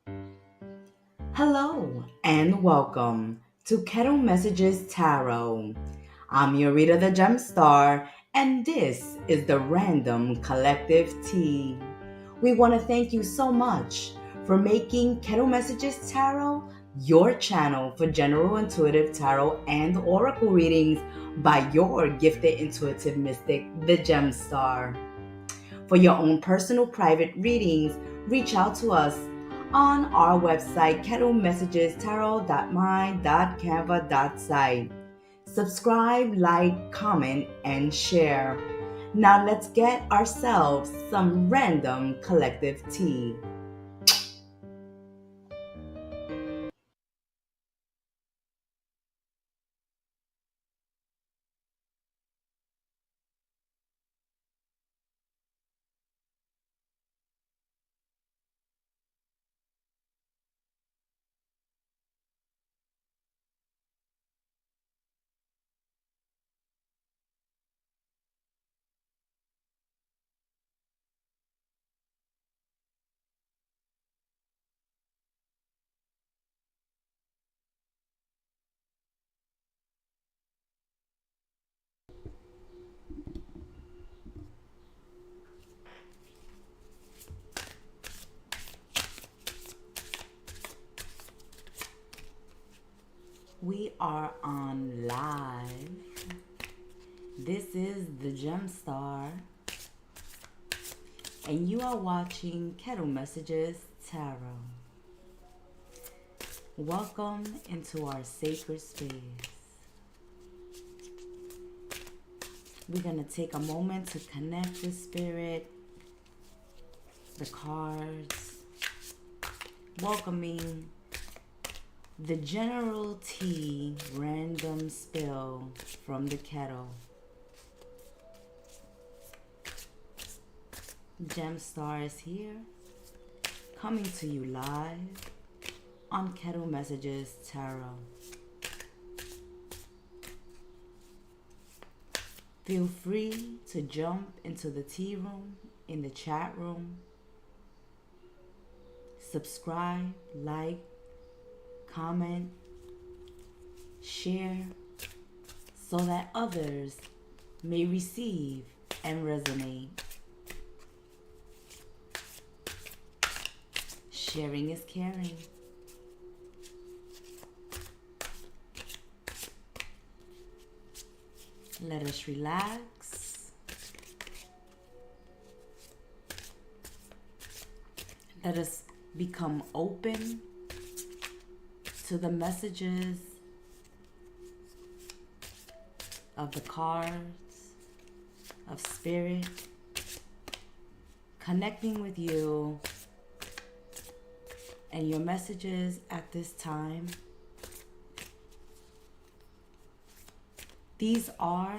Hello and welcome to Kettle Messages Tarot. I'm your reader, the Gemstar, and this is the Random Collective Tea. We want to thank you so much for making Kettle Messages Tarot your channel for general intuitive tarot and oracle readings by your gifted intuitive mystic, the Gemstar. For your own personal private readings, reach out to us on our website, kettlemessagestarot.my.canva.site. Subscribe, like, comment, and share. Now let's get ourselves some random collective tea. We are on live. This is the Gemstar, and you are watching Kettle Messages Tarot. Welcome into our sacred space. We're going to take a moment to connect the spirit, the cards, welcoming the general tea random spill from the kettle. Gemstar is here, coming to you live on Kettle Messages Tarot. Feel free to jump into the tea room, in the chat room. Subscribe, like, comment, share, so that others may receive and resonate. Sharing is caring. Let us relax. Let us become open to the messages of the cards, of spirit, connecting with you and your messages at this time. These are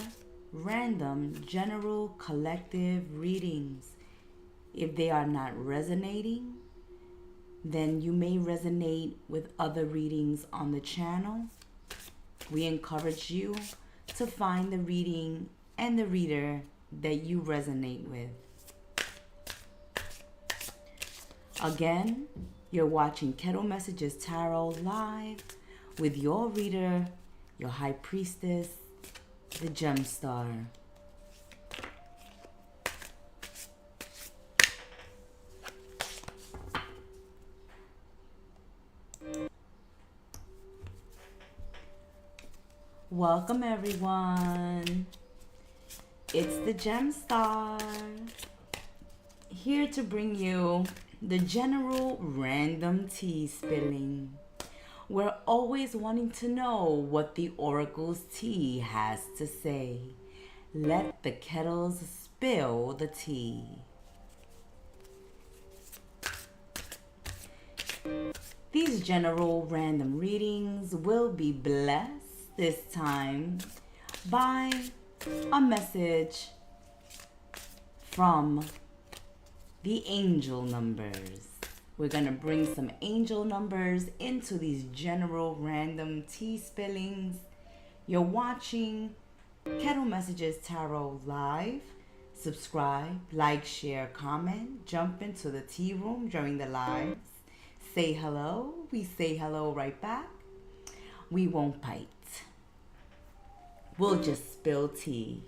random, general, collective readings. If they are not resonating, then you may resonate with other readings on the channel. We encourage you to find the reading and the reader that you resonate with. Again, you're watching Kettle Messages Tarot live with your reader, your high priestess, the Gemstar. Welcome everyone. It's the Gemstar, here to bring you the general random tea spilling. We're always wanting to know what the oracle's tea has to say. Let the kettles spill the tea. These general random readings will be blessed this time by a message from the angel numbers. We're going to bring some angel numbers into these general random tea spillings. You're watching Kettle Messages Tarot live. Subscribe, like, share, comment, jump into the tea room during the lives. say hello. We say hello right back. We won't bite. We'll just spill tea.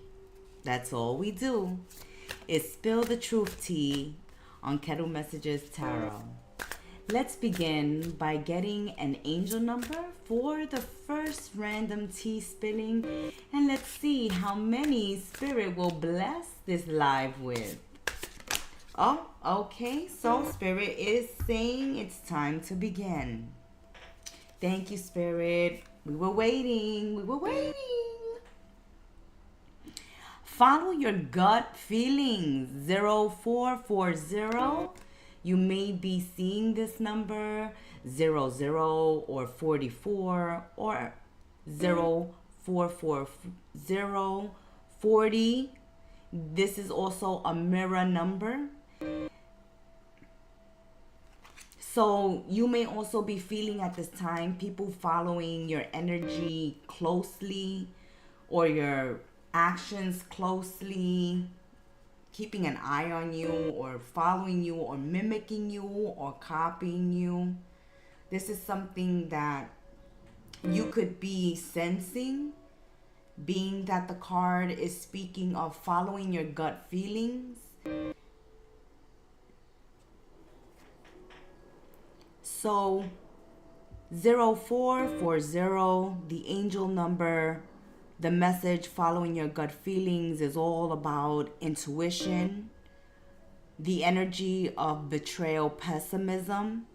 That's all we do is spill the truth tea on Kettle Messages Tarot. Let's begin by getting an angel number for the first random tea spilling, and let's see how many Spirit will bless this live with. Oh, okay, so Spirit is saying it's time to begin. Thank you, Spirit. We were waiting. Follow your gut feelings. 0440. You may be seeing this number 00 or 44 or 0440 40. This is also a mirror number. So you may also be feeling at this time people following your energy closely or your actions closely, keeping an eye on you or following you or mimicking you or copying you. This is something that you could be sensing, being that the card is speaking of following your gut feelings. So 0440, the angel number, the message following your gut feelings is all about intuition, the energy of betrayal, pessimism,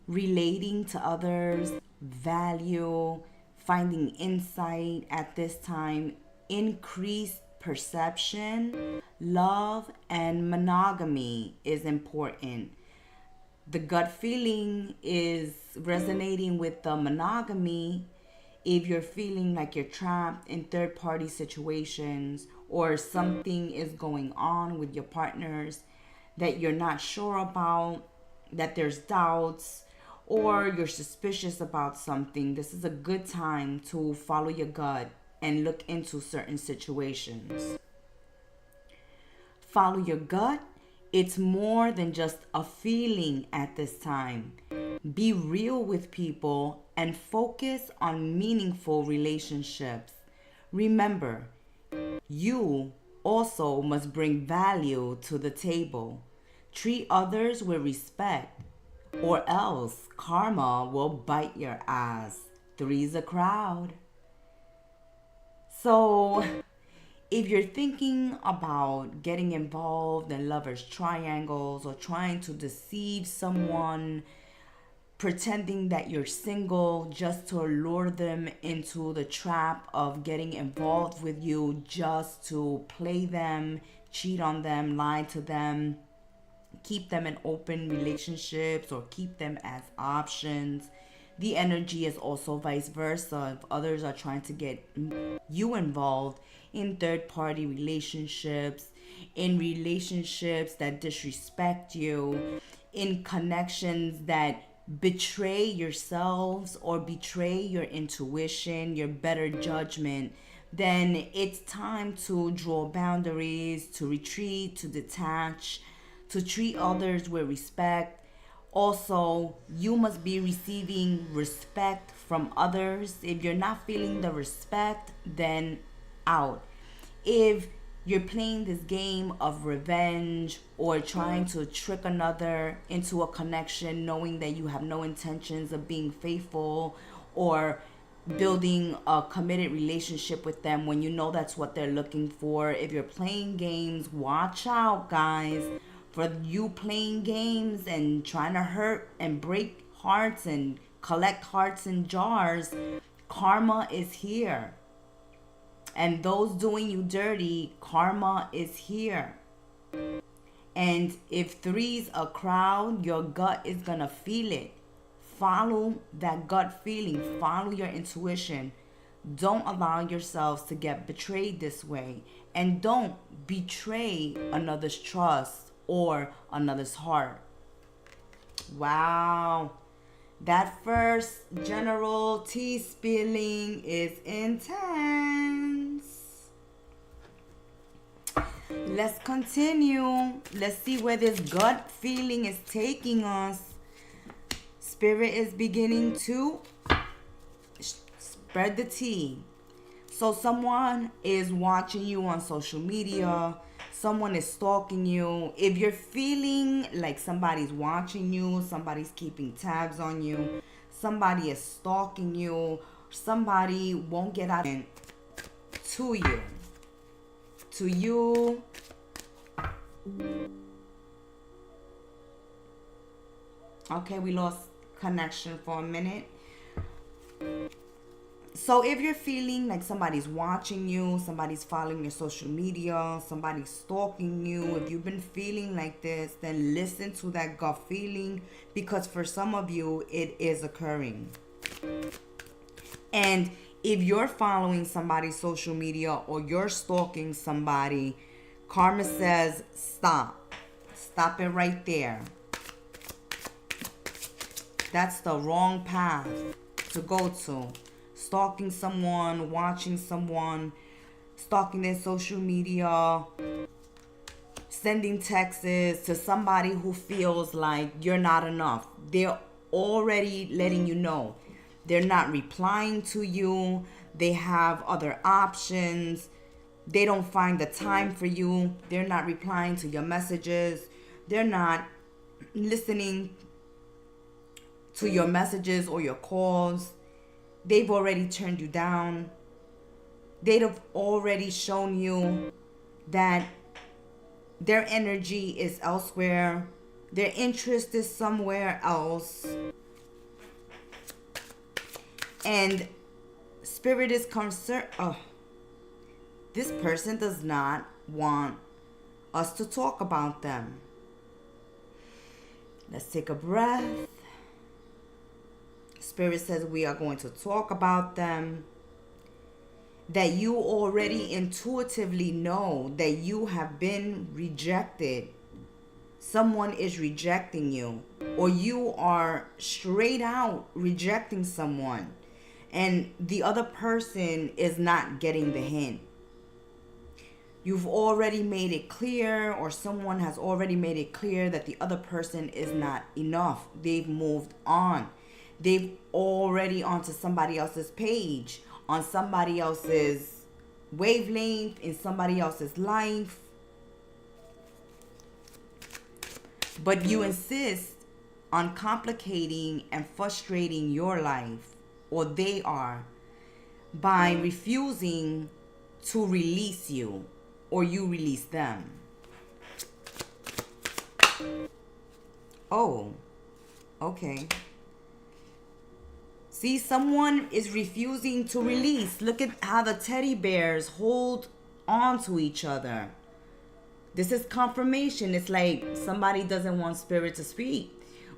relating to others, value, finding insight at this time, increased perception, love, and monogamy is important. The gut feeling is resonating with the monogamy. If you're feeling like you're trapped in third-party situations or something is going on with your partners that you're not sure about, that there's doubts, or you're suspicious about something, this is a good time to follow your gut and look into certain situations. Follow your gut. It's more than just a feeling at this time. Be real with people and focus on meaningful relationships. Remember, you also must bring value to the table. Treat others with respect, or else karma will bite your ass. Three's a crowd. So, if you're thinking about getting involved in lovers' triangles or trying to deceive someone, pretending that you're single just to lure them into the trap of getting involved with you just to play them, cheat on them, lie to them, keep them in open relationships or keep them as options. The energy is also vice versa. If others are trying to get you involved in third-party relationships, in relationships that disrespect you, in connections that betray yourselves or betray your intuition, your better judgment, then it's time to draw boundaries, to retreat, to detach, to treat others with respect. Also, you must be receiving respect from others. If you're not feeling the respect, then out. If you're playing this game of revenge or trying to trick another into a connection knowing that you have no intentions of being faithful or building a committed relationship with them when you know that's what they're looking for. If you're playing games, watch out, guys. For you playing games and trying to hurt and break hearts and collect hearts in jars, karma is here. And those doing you dirty, karma is here. And if three's a crowd, your gut is gonna feel it. Follow that gut feeling. Follow your intuition. Don't allow yourselves to get betrayed this way. And don't betray another's trust or another's heart. Wow. That first general tea spilling is intense. Let's continue. Let's see where this gut feeling is taking us. Spirit is beginning to spread the tea. So someone is watching you on social media. Someone is stalking you. If you're feeling like somebody's watching you, somebody's keeping tabs on you, somebody is stalking you, somebody won't get out to you. To you. Okay, we lost connection for a minute. So if you're feeling like somebody's watching you, somebody's following your social media, somebody's stalking you, if you've been feeling like this, then listen to that gut feeling, because for some of you, it is occurring. And if you're following somebody's social media or you're stalking somebody, karma says stop. Stop it right there. That's the wrong path to go to. Stalking someone, watching someone, stalking their social media, sending texts to somebody who feels like you're not enough. They're already letting you know. They're not replying to you. They have other options. They don't find the time for you. They're not replying to your messages. They're not listening to your messages or your calls. They've already turned you down. They'd have already shown you that their energy is elsewhere. Their interest is somewhere else. And Spirit is concerned. This person does not want us to talk about them. Let's take a breath. Spirit says we are going to talk about them. That you already intuitively know that you have been rejected. Someone is rejecting you, or you are straight out rejecting someone, and the other person is not getting the hint. You've already made it clear, or someone has already made it clear that the other person is not enough. They've moved on. They've already onto somebody else's page, on somebody else's wavelength, in somebody else's life. But you insist on complicating and frustrating your life, or they are, by refusing to release you, or you release them. Oh, okay. See, someone is refusing to release. Look at how the teddy bears hold on to each other. This is confirmation. It's like somebody doesn't want Spirit to speak,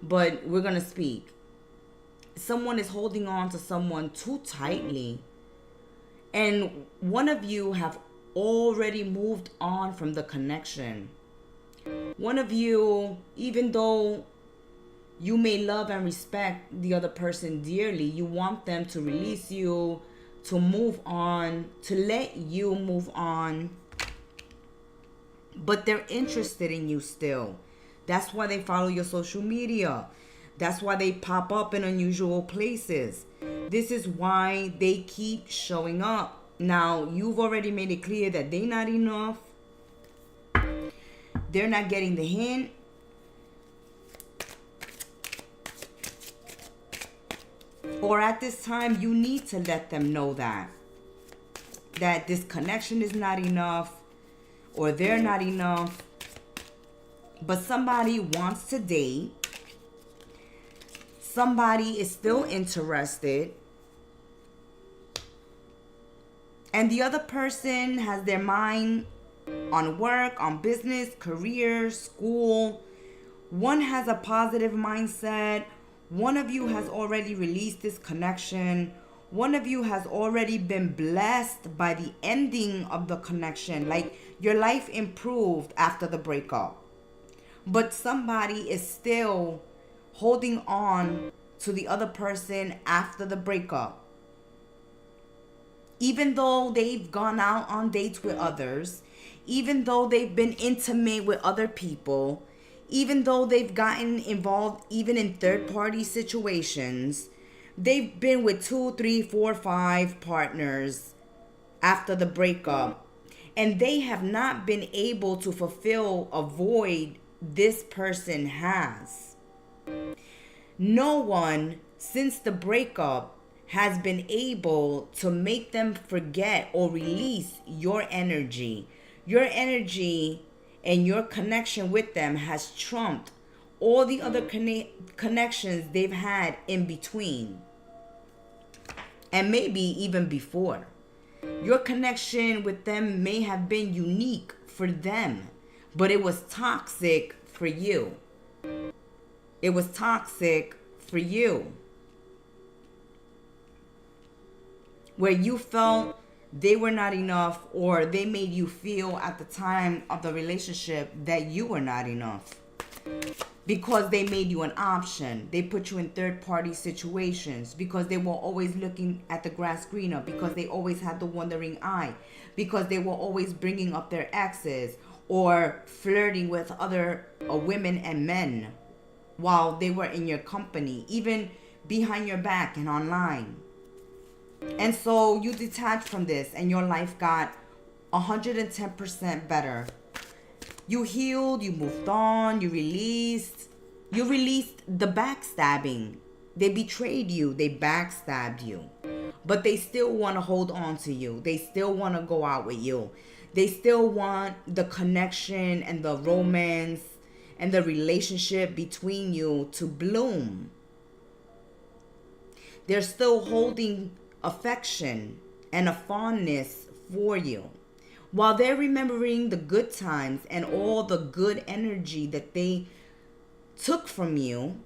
but we're going to speak. Someone is holding on to someone too tightly. And one of you have already moved on from the connection. One of you, even though you may love and respect the other person dearly, you want them to release you, to move on, to let you move on. But they're interested in you still. That's why they follow your social media. That's why they pop up in unusual places. This is why they keep showing up. Now, you've already made it clear that they're not enough. They're not getting the hint. Or at this time, you need to let them know that this connection is not enough, or they're not enough. But somebody wants to date. Somebody is still interested. And the other person has their mind on work, on business, career, school. One has a positive mindset. One of you has already released this connection. One of you has already been blessed by the ending of the connection. Like your life improved after the breakup. But somebody is still holding on to the other person after the breakup. Even though they've gone out on dates with others, even though they've been intimate with other people, even though they've gotten involved even in third-party situations, they've been with 2, 3, 4, 5 partners after the breakup, and they have not been able to fulfill a void this person has. No one since the breakup has been able to make them forget or release your energy. Your energy and your connection with them has trumped all the other connections they've had in between, and maybe even before. Your connection with them may have been unique for them, but it was toxic for you. It was toxic for you, where you felt they were not enough, or they made you feel at the time of the relationship that you were not enough, because they made you an option. They put you in third-party situations because they were always looking at the grass greener, because they always had the wandering eye, because they were always bringing up their exes or flirting with other women and men while they were in your company, even behind your back and online. And so you detached from this, and your life got 110% better. You healed, you moved on, you released the backstabbing. They betrayed you, they backstabbed you. But they still want to hold on to you. They still want to go out with you. They still want the connection and the romance and the relationship between you to bloom. They're still holding affection and a fondness for you, while they're remembering the good times and all the good energy that they took from you.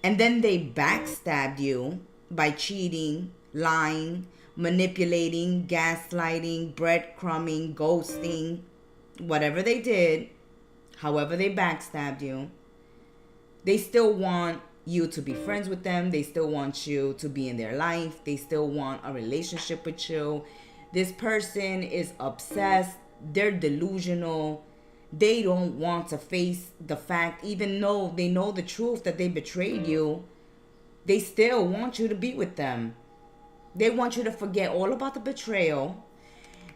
And then they backstabbed you by cheating, lying, manipulating, gaslighting, breadcrumbing, ghosting, whatever they did, however they backstabbed you. They still want you to be friends with them. They still want you to be in their life. They still want a relationship with you. This person is obsessed. They're delusional. They don't want to face the fact, even though they know the truth that they betrayed you, they still want you to be with them. They want you to forget all about the betrayal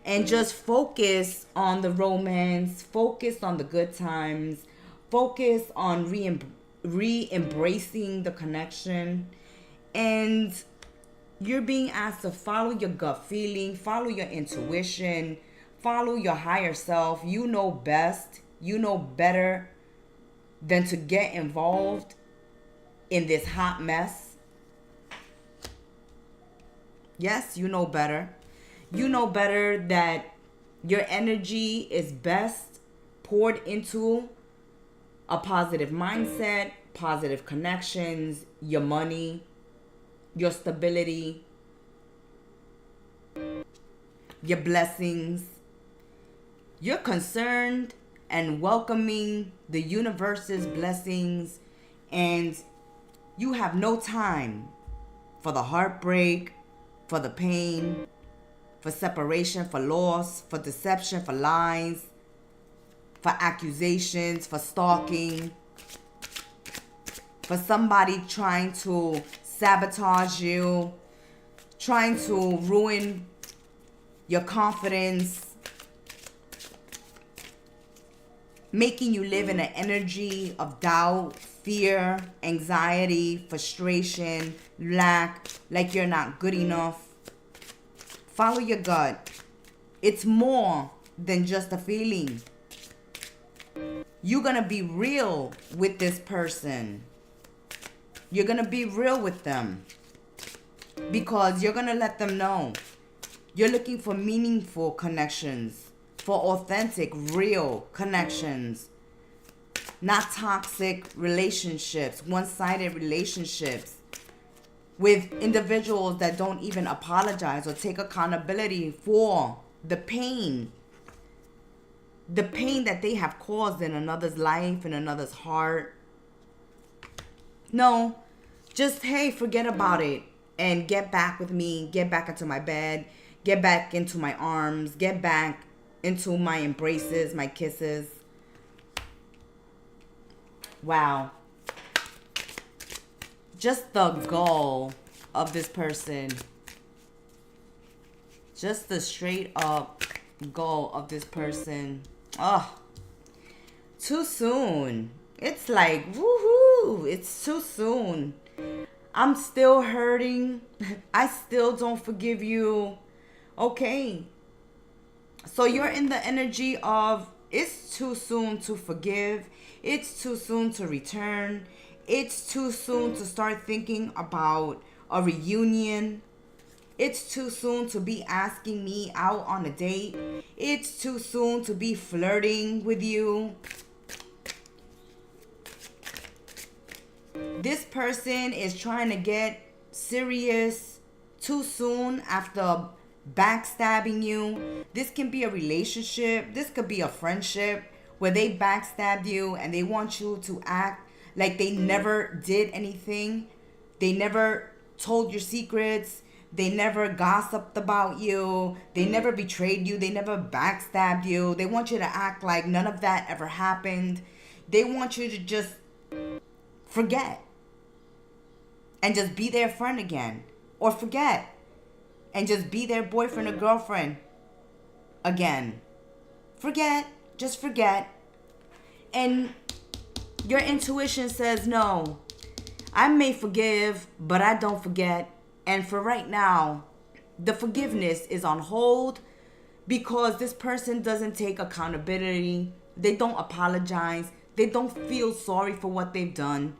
and just focus on the romance, focus on the good times, focus on re-embracing the connection. And you're being asked to follow your gut feeling, follow your intuition, follow your higher self. You know best. You know better than to get involved in this hot mess. Yes, you know better. You know better that your energy is best poured into a positive mindset, positive connections, your money, your stability, your blessings. You're concerned and welcoming the universe's blessings, and you have no time for the heartbreak, for the pain, for separation, for loss, for deception, for lies, for accusations, for stalking, for somebody trying to sabotage you, trying to ruin your confidence, making you live in an energy of doubt, fear, anxiety, frustration, lack, like you're not good enough. Follow your gut. It's more than just a feeling. You're going to be real with this person. You're going to be real with them, because you're going to let them know you're looking for meaningful connections, for authentic, real connections, not toxic relationships, one-sided relationships with individuals that don't even apologize or take accountability for the pain that they have caused in another's life, in another's heart. No, just, hey, forget about it and get back with me, get back into my bed, get back into my arms, get back into my embraces, my kisses. Wow. Just the goal of this person. Just the straight up goal of this person. Oh, too soon. It's like, woohoo, it's too soon. I'm still hurting. I still don't forgive you. Okay. So you're in the energy of it's too soon to forgive. It's too soon to return. It's too soon to start thinking about a reunion. It's too soon to be asking me out on a date. It's too soon to be flirting with you. This person is trying to get serious too soon after backstabbing you. This can be a relationship. This could be a friendship where they backstabbed you and they want you to act like they never did anything. They never told your secrets. They never gossiped about you. They never betrayed you. They never backstabbed you. They want you to act like none of that ever happened. They want you to just forget and just be their friend again, or forget and just be their boyfriend or girlfriend again. Forget, just forget. And your intuition says, no, I may forgive, but I don't forget. And for right now, the forgiveness is on hold because this person doesn't take accountability. They don't apologize. They don't feel sorry for what they've done.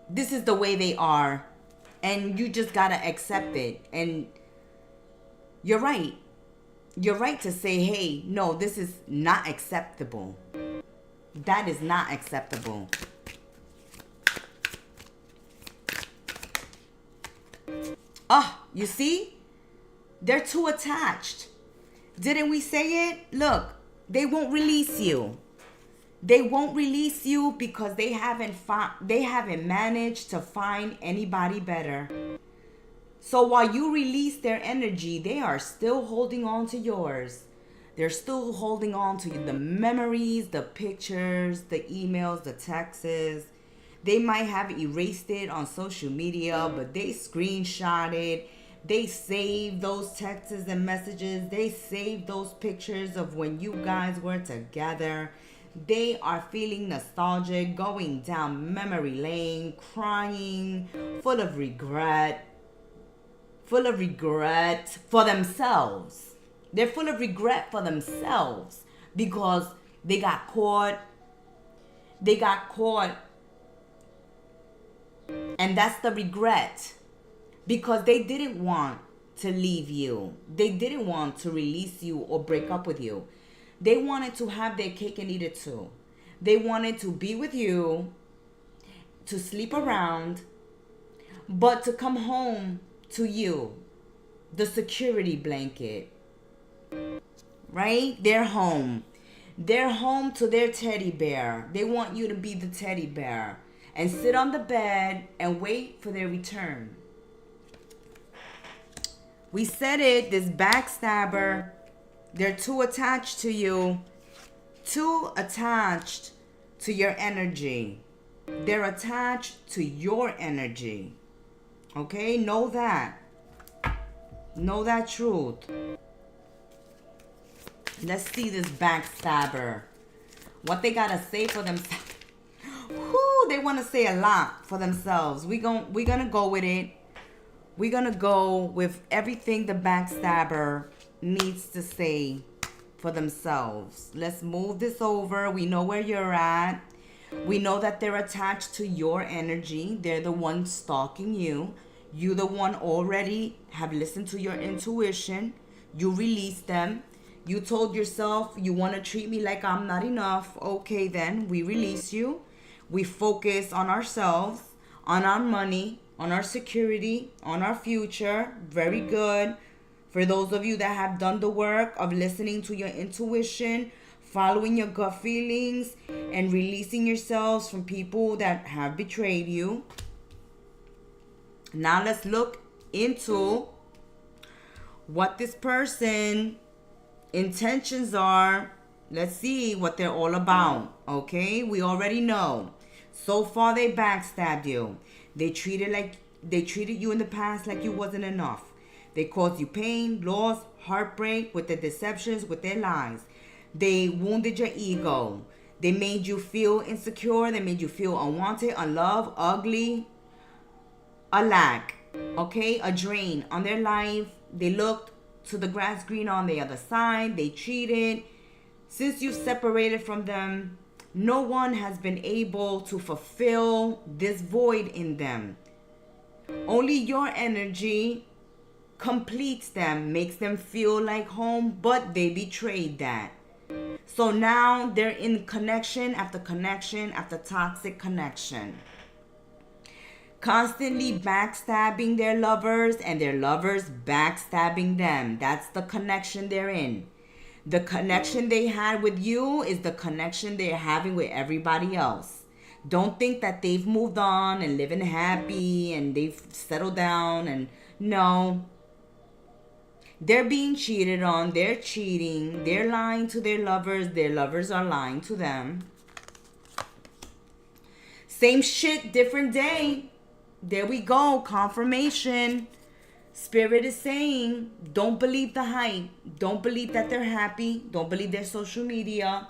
This is the way they are. And you just gotta accept it. And you're right. You're right to say, hey, no, this is not acceptable. That is not acceptable. Oh, you see? They're too attached. Didn't we say it? Look, they won't release you. They won't release you because they haven't managed to find anybody better. So while you release their energy, they are still holding on to yours. They're still holding on to the memories, the pictures, the emails, the texts. They might have erased it on social media, but they screenshot it. They saved those texts and messages. They saved those pictures of when you guys were together. They are feeling nostalgic, going down memory lane, crying, full of regret for themselves. They're full of regret for themselves because they got caught. And that's the regret. Because they didn't want to leave you. They didn't want to release you or break up with you. They wanted to have their cake and eat it too. They wanted to be with you, to sleep around, but to come home to you. The security blanket. Right? They're home. They're home to their teddy bear. They want you to be the teddy bear and sit on the bed and wait for their return. We said it, this backstabber, they're too attached to you, too attached to your energy. They're attached to your energy. Okay? Know that. Know that truth. Let's see this backstabber. What they gotta say for themselves. Whoo, they want to say a lot for themselves. We're gonna go with it. We're gonna go with everything the backstabber needs to say for themselves. Let's move this over. We know where you're at. We know that they're attached to your energy. They're the one stalking you. You the one already have listened to your intuition. You released them. You told yourself you want to treat me like I'm not enough. Okay, then we release you. We focus on ourselves, on our money, on our security, on our future. Very good. For those of you that have done the work of listening to your intuition, following your gut feelings, and releasing yourselves from people that have betrayed you. Now let's look into what this person intentions are Let's see what they're all about. Okay, we already know. So far, they backstabbed you. They treated you in the past like you wasn't enough. They caused you pain, loss, heartbreak with their deceptions, with their lies. They wounded your ego. They made you feel insecure. They made you feel unwanted, unloved, ugly, a lack, okay, a drain on their life. They looked to the grass green on the other side. They cheated. Since you separated from them, no one has been able to fulfill this void in them. Only your energy completes them, makes them feel like home, but they betrayed that. So now they're in connection after toxic connection. Constantly backstabbing their lovers and their lovers backstabbing them. That's the connection they're in. The connection they had with you is the connection they're having with everybody else. Don't think that they've moved on and living happy and they've settled down. And no, they're being cheated on. They're cheating. They're lying to their lovers. Their lovers are lying to them. Same shit, different day. There we go. Confirmation. Spirit is saying, don't believe the hype. Don't believe that they're happy. Don't believe their social media.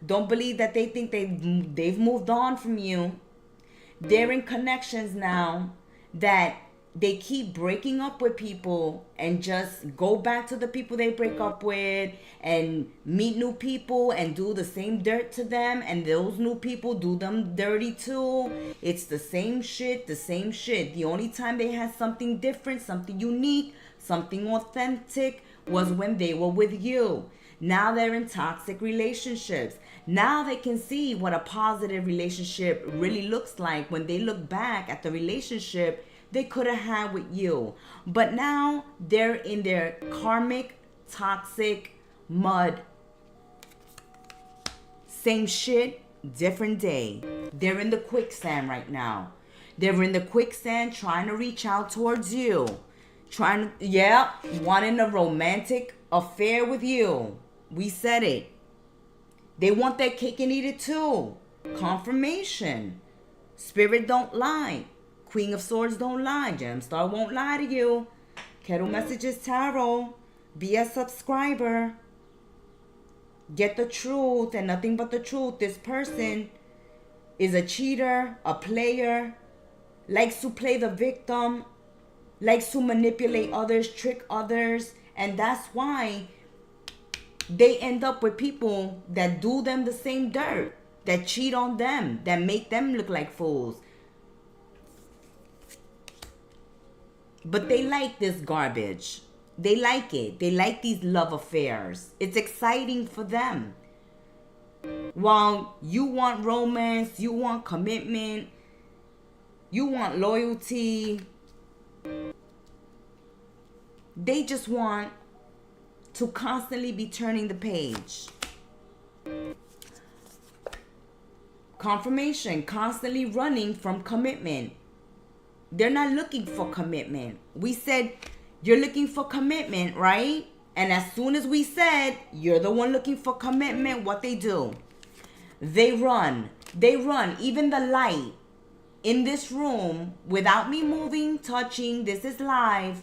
Don't believe that they think they've moved on from you. They're in connections now that they keep breaking up with people and just go back to the people they break up with and meet new people and do the same dirt to them, and those new people do them dirty too. It's the same shit, the same shit. The only time they had something different, something unique, something authentic was when they were with you. Now they're in toxic relationships. Now they can see what a positive relationship really looks like when they look back at the relationship they could have had with you. But now they're in their karmic, toxic mud. Same shit, different day. They're in the quicksand right now. They're in the quicksand trying to reach out towards you. Wanting a romantic affair with you. We said it. They want their cake and eat it too. Confirmation. Spirit don't lie. Queen of Swords don't lie. Gemstar won't lie to you. Kettle Messages Tarot. Be a subscriber. Get the truth and nothing but the truth. This person is a cheater, a player, likes to play the victim, likes to manipulate others, trick others, and that's why they end up with people that do them the same dirt, that cheat on them, that make them look like fools. But they like this garbage. They like it. They like these love affairs. It's exciting for them. While you want romance, you want commitment, you want loyalty, they just want to constantly be turning the page. Confirmation, constantly running from commitment. They're not looking for commitment. We said you're looking for commitment, right? And as soon as we said you're the one looking for commitment, what they do? They run. They run. Even the light in this room, without me moving, touching, this is live,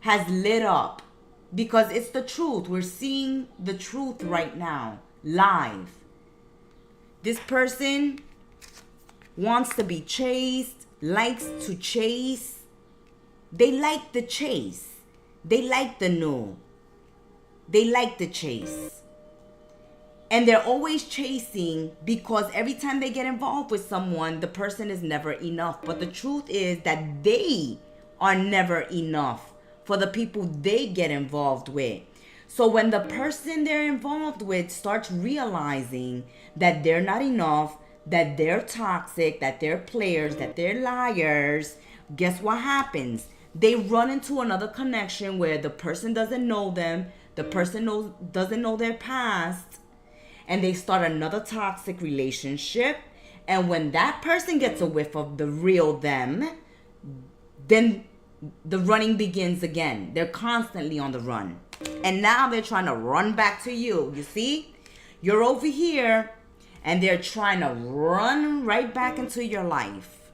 has lit up. Because it's the truth. We're seeing the truth right now, live. This person wants to be chased, likes to chase. They like the chase. They like the new. They like the chase. And they're always chasing because every time they get involved with someone, the person is never enough. But the truth is that they are never enough for the people they get involved with. So when the person they're involved with starts realizing that they're not enough, that they're toxic, that they're players, that they're liars, guess what happens? They run into another connection where the person doesn't know them, the person doesn't know their past, and they start another toxic relationship. And when that person gets a whiff of the real them, then the running begins again. They're constantly on the run. And now they're trying to run back to you. You see? You're over here, and they're trying to run right back into your life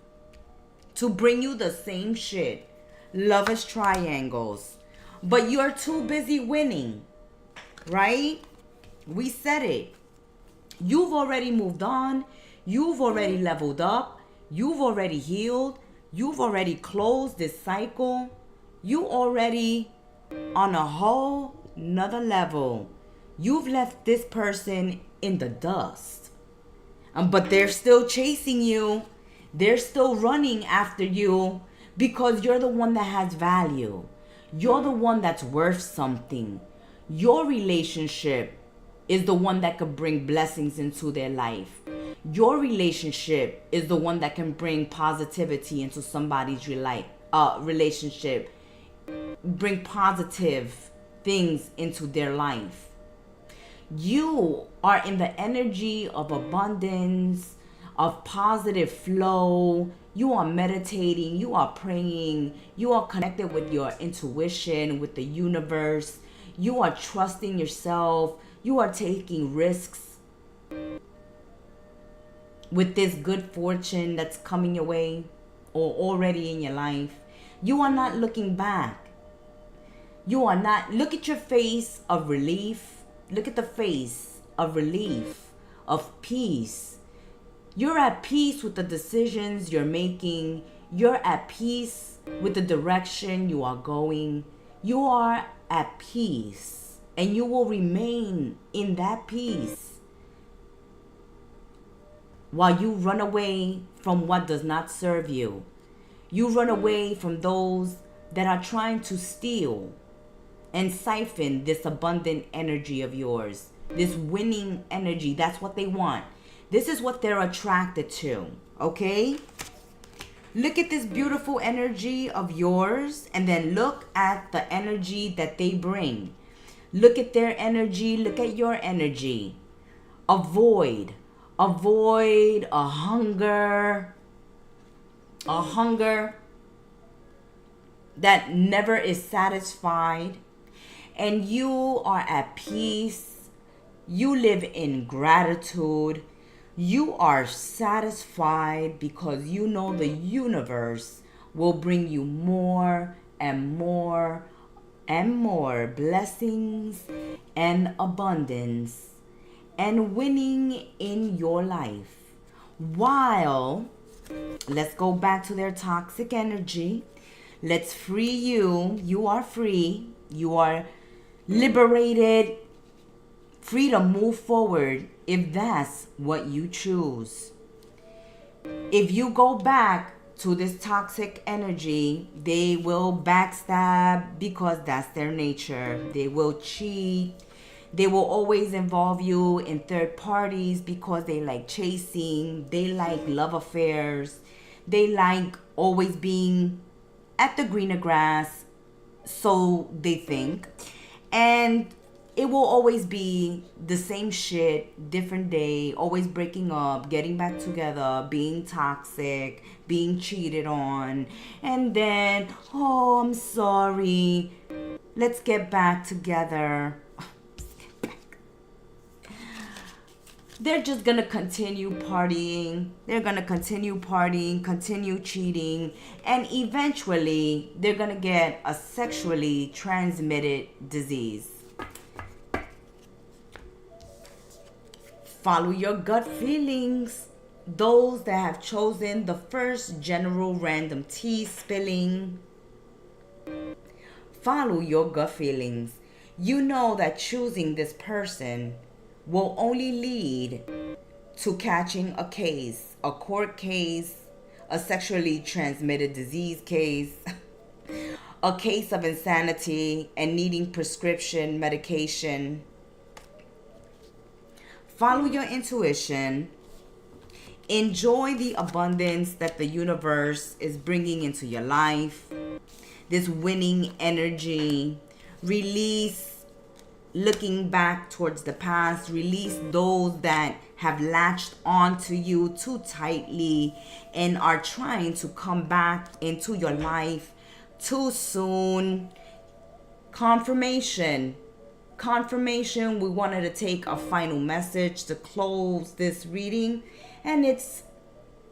to bring you the same shit. Lovers triangles. But you're too busy winning, right? We said it. You've already moved on. You've already leveled up. You've already healed. You've already closed this cycle. You already on a whole nother level. You've left this person in the dust. But they're still chasing you. They're still running after you because you're the one that has value. You're the one that's worth something. Your relationship is the one that could bring blessings into their life. Your relationship is the one that can bring positivity into somebody's relationship. Bring positive things into their life. You are in the energy of abundance, of positive flow. You are meditating, you are praying, you are connected with your intuition, with the universe. You are trusting yourself. You are taking risks with this good fortune that's coming your way or already in your life. You are not looking back. You are not. Look at your face of relief. Look at the face of relief, of peace. You're at peace with the decisions you're making. You're at peace with the direction you are going. You are at peace. And you will remain in that peace while you run away from what does not serve you. You run away from those that are trying to steal and siphon this abundant energy of yours, this winning energy. That's what they want. This is what they're attracted to, okay? Look at this beautiful energy of yours and then look at the energy that they bring. Look at their energy. Look at your energy. Avoid a hunger that never is satisfied. And you are at peace. You live in gratitude. You are satisfied because you know the universe will bring you more and more and more blessings and abundance and winning in your life. While, let's go back to their toxic energy. Let's free you. You are free. You are liberated, free to move forward if that's what you choose. If you go back to this toxic energy, they will backstab because that's their nature. They will cheat. They will always involve you in third parties because they like chasing. They like love affairs. They like always being at the greener grass, so they think. And it will always be the same shit, different day, always breaking up, getting back together, being toxic, being cheated on, and then, oh, I'm sorry, let's get back together. They're just gonna continue partying. They're gonna continue partying, continue cheating, and eventually they're gonna get a sexually transmitted disease. Follow your gut feelings. Those that have chosen the first general random tea spilling, follow your gut feelings. You know that choosing this person will only lead to catching a case, a court case, a sexually transmitted disease case, a case of insanity and needing prescription medication. Follow your intuition. Enjoy the abundance that the universe is bringing into your life. This winning energy. Release looking back towards the past. Release those that have latched onto you too tightly and are trying to come back into your life too soon. Confirmation confirmation, we wanted to take a final message to close this reading, and it's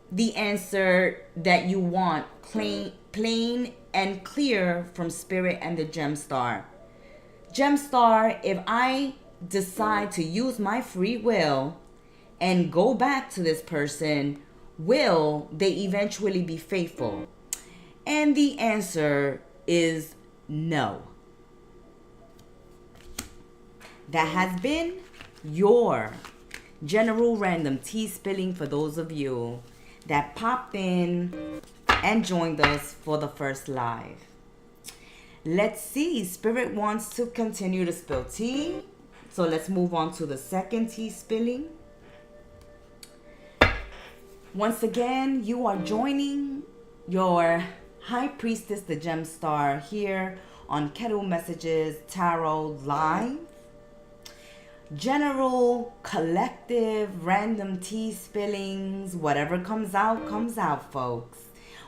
the answer that you want, plain and clear from Spirit and the Gem Star. Gem Star, if I decide to use my free will and go back to this person, will they eventually be faithful? And the answer is no. That has been your general random tea spilling for those of you that popped in and joined us for the first live. Let's see. Spirit wants to continue to spill tea. So let's move on to the second tea spilling. Once again, you are joining your High Priestess, the Gem Star, here on Kettle Messages Tarot Live. General, collective, random tea spillings, whatever comes out, folks.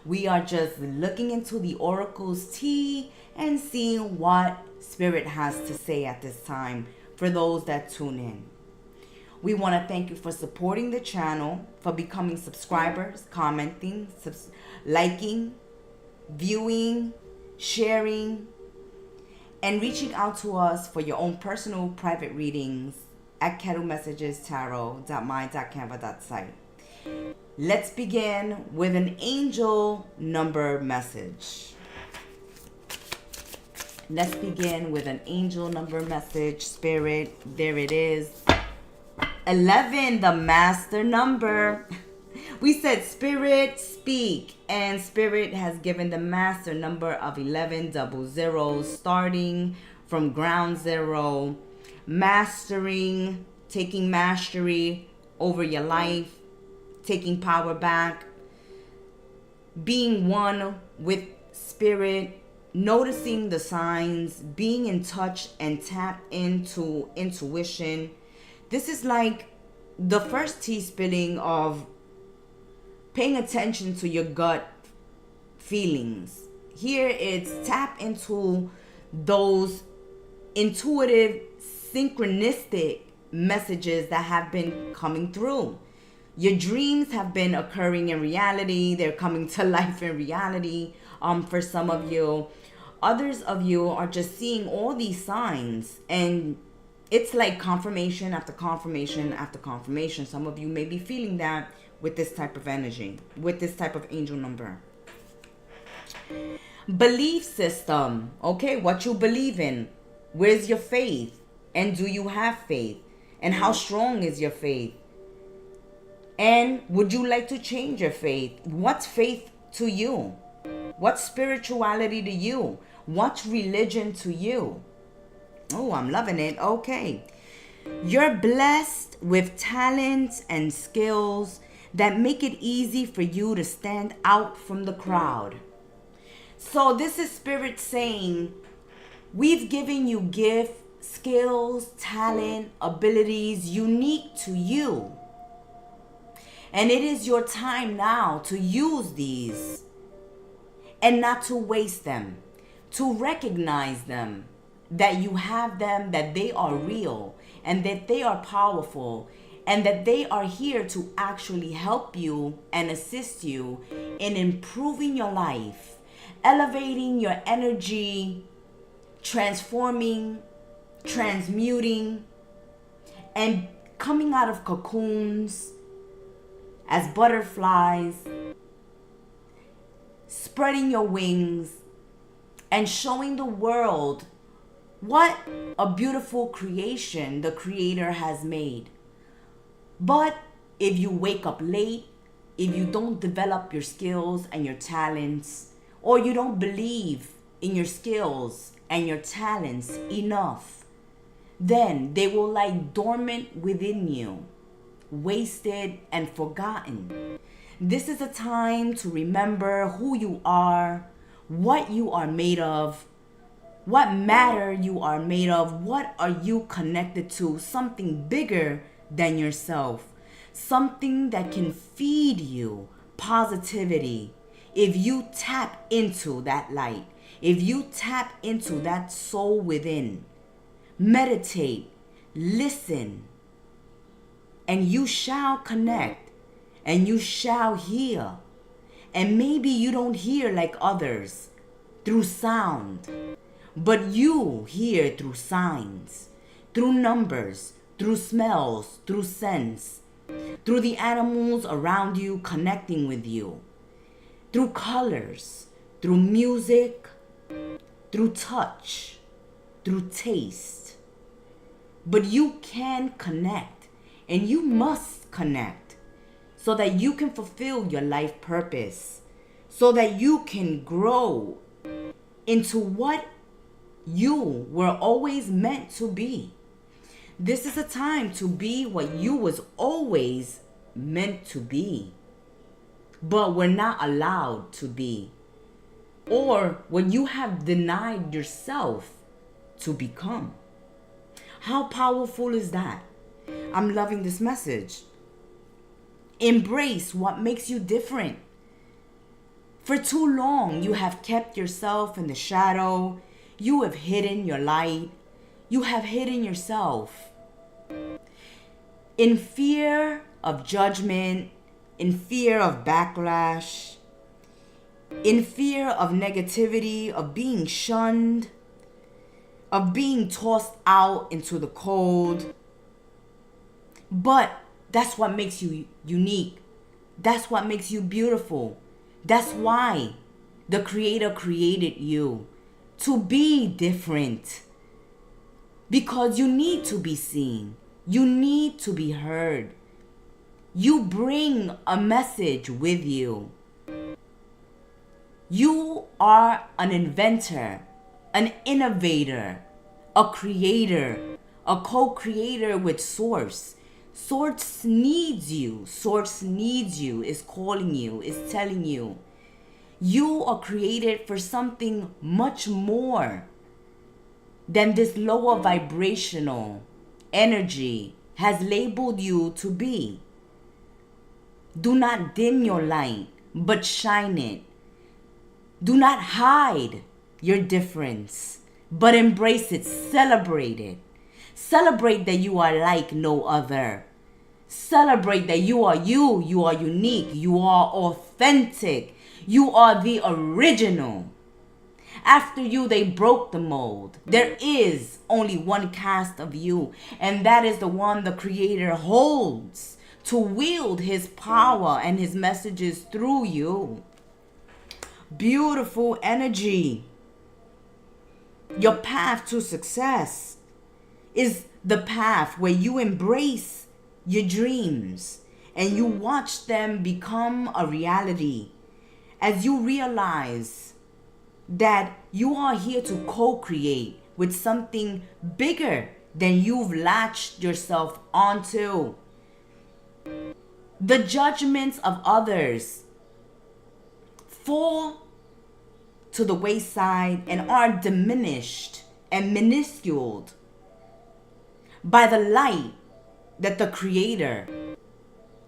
We are just looking into the oracle's tea and seeing what Spirit has to say at this time for those that tune in. We want to thank you for supporting the channel, for becoming subscribers, commenting, liking, viewing, sharing, and reaching out to us for your own personal private readings at kettlemessagestarot.my.canva.site. Let's begin with an angel number message. Let's begin with an angel number message. Spirit, there it is. 11, the master number. We said Spirit speak, and Spirit has given the master number of 1100, starting from ground zero, mastering, taking mastery over your life, taking power back, being one with Spirit, noticing the signs, being in touch and tap into intuition. This is like the first tea spilling of paying attention to your gut feelings. Here it's tap into those intuitive, synchronistic messages that have been coming through. Your dreams have been occurring in reality. They're coming to life in reality. For some of you, others of you are just seeing all these signs, and it's like confirmation after confirmation after confirmation. Some of you may be feeling that with this type of energy, with this type of angel number. Belief system. Okay, what you believe in. Where's your faith? And do you have faith? And how strong is your faith? And would you like to change your faith? What's faith to you? What's spirituality to you? What's religion to you? Oh, I'm loving it. Okay. You're blessed with talents and skills that make it easy for you to stand out from the crowd. So this is Spirit saying, we've given you gifts, skills, talent, abilities unique to you. And it is your time now to use these and not to waste them, to recognize them, that you have them, that they are real, and that they are powerful, and that they are here to actually help you and assist you in improving your life, elevating your energy, transforming, transmuting, and coming out of cocoons as butterflies, spreading your wings, and showing the world what a beautiful creation the Creator has made. But if you wake up late, if you don't develop your skills and your talents, or you don't believe in your skills and your talents enough, then they will lie dormant within you, wasted and forgotten. This is a time to remember who you are, what you are made of, what matter you are made of, what are you connected to, something bigger than yourself, something that can feed you positivity. If you tap into that light, if you tap into that soul within, meditate, listen, and you shall connect, and you shall hear. And maybe you don't hear like others through sound, but you hear through signs, through numbers, through smells, through scents, through the animals around you connecting with you, through colors, through music, through touch, through taste. But you can connect, and you must connect so that you can fulfill your life purpose, so that you can grow into what you were always meant to be. This is a time to be what you was always meant to be, but were not allowed to be, or what you have denied yourself to become. How powerful is that? I'm loving this message. Embrace what makes you different. For too long, you have kept yourself in the shadow. You have hidden your light. You have hidden yourself. In fear of judgment, in fear of backlash, in fear of negativity, of being shunned, of being tossed out into the cold. But that's what makes you unique. That's what makes you beautiful. That's why the Creator created you, to be different. Because you need to be seen. You need to be heard. You bring a message with you. You are an inventor, an innovator, a creator, a co-creator with Source. Source needs you. Source needs you, is calling you, is telling you. You are created for something much more than this lower vibrational energy has labeled you to be. Do not dim your light, but shine it. Do not hide your difference, but embrace it, celebrate it. Celebrate that you are like no other. Celebrate that you are unique, you are authentic, you are the original. After you, they broke the mold. There is only one cast of you, and that is the one the Creator holds to wield His power and His messages through you. Beautiful energy. Your path to success is the path where you embrace your dreams and you watch them become a reality as you realize that you are here to co-create with something bigger than you've latched yourself onto. The judgments of others fall to the wayside and are diminished and minusculed by the light that the Creator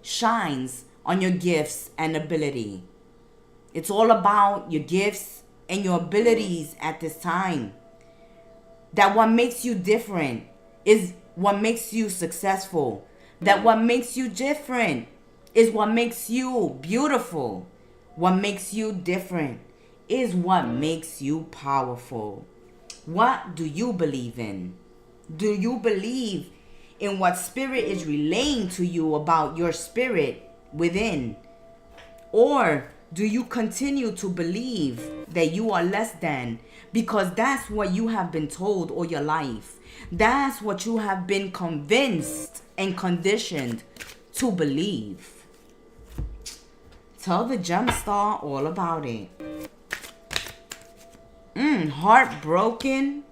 shines on your gifts and ability. It's all about your gifts and your abilities at this time. That what makes you different is what makes you successful. That what makes you different is what makes you beautiful. What makes you different is what makes you powerful. What do you believe in? Do you believe in what Spirit is relaying to you about your spirit within? Or do you continue to believe that you are less than because that's what you have been told all your life? That's what you have been convinced and conditioned to believe. Tell the Gem Star all about it. Heartbroken,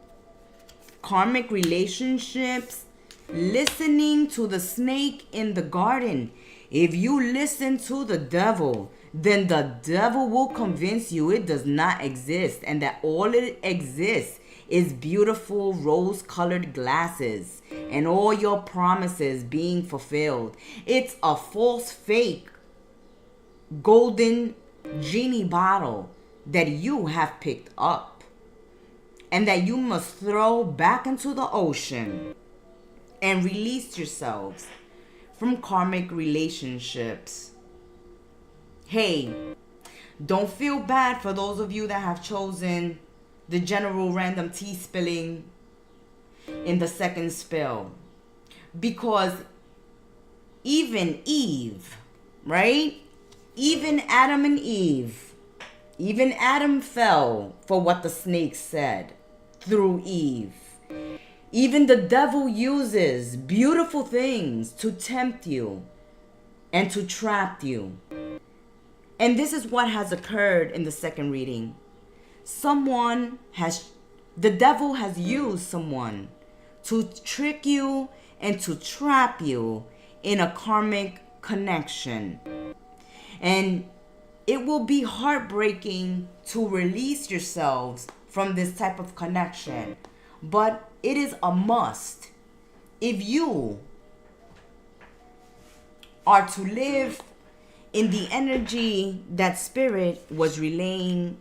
karmic relationships, listening to the snake in the garden. If you listen to the devil, then the devil will convince you it does not exist and that all it exists is beautiful rose-colored glasses and all your promises being fulfilled. It's a false, fake, golden genie bottle that you have picked up. and that you must throw back into the ocean and release yourselves from karmic relationships. Hey, don't feel bad for those of you that have chosen the general random tea spilling in the second spill. Because even Eve, right? Even Adam and Eve, even Adam fell for what the snake said through Eve. Even the devil uses beautiful things to tempt you and to trap you. And this is what has occurred in the second reading. The devil has used someone to trick you and to trap you in a karmic connection. And it will be heartbreaking to release yourselves from this type of connection. But it is a must if you are to live in the energy that Spirit was relaying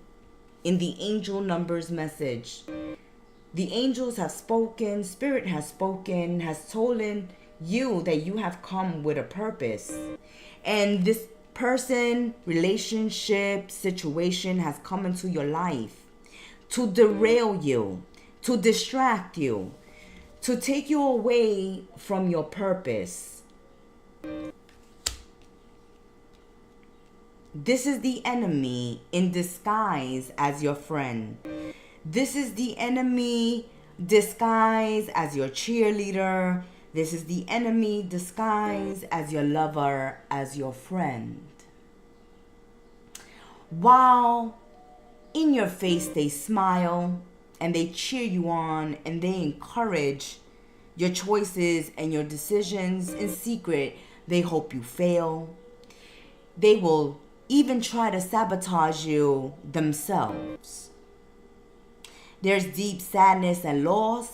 in the angel numbers message. The angels have spoken, Spirit has spoken, has told you that you have come with a purpose. And this person, relationship, situation has come into your life to derail you, to distract you, to take you away from your purpose. This is the enemy in disguise as your friend. This is the enemy disguised as your cheerleader. This is the enemy disguised as your lover, as your friend. While in your face they smile and they cheer you on and they encourage your choices and your decisions, in secret they hope you fail. They will even try to sabotage you themselves. There's deep sadness and loss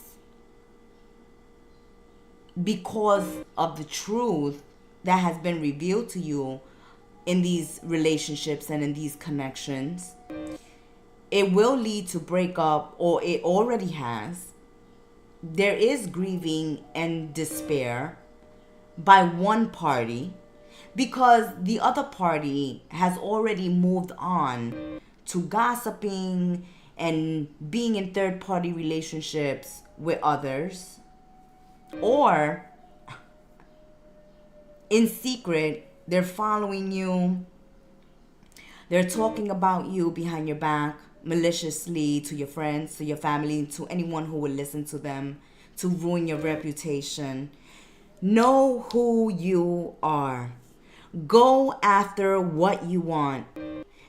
because of the truth that has been revealed to you in these relationships and in these connections. It will lead to breakup, or it already has. There is grieving and despair by one party, because the other party has already moved on to gossiping and being in third-party relationships with others. Or in secret, they're following you. They're talking about you behind your back, maliciously, to your friends, to your family, to anyone who will listen to them, to ruin your reputation. Know who you are. Go after what you want.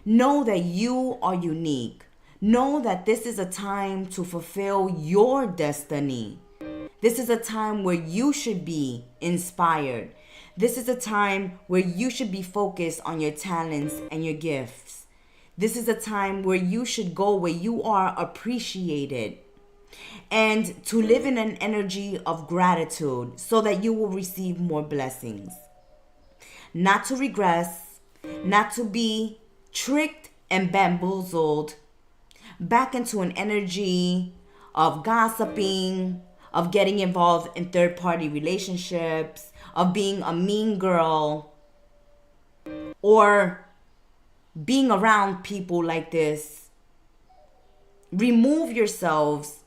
Know that you are unique. Know that this is a time to fulfill your destiny. This is a time where you should be inspired. This is a time where you should be focused on your talents and your gifts. This is a time where you should go where you are appreciated, and to live in an energy of gratitude so that you will receive more blessings. Not to regress, not to be tricked and bamboozled back into an energy of gossiping, of getting involved in third-party relationships, of being a mean girl, or being around people like this. Remove yourselves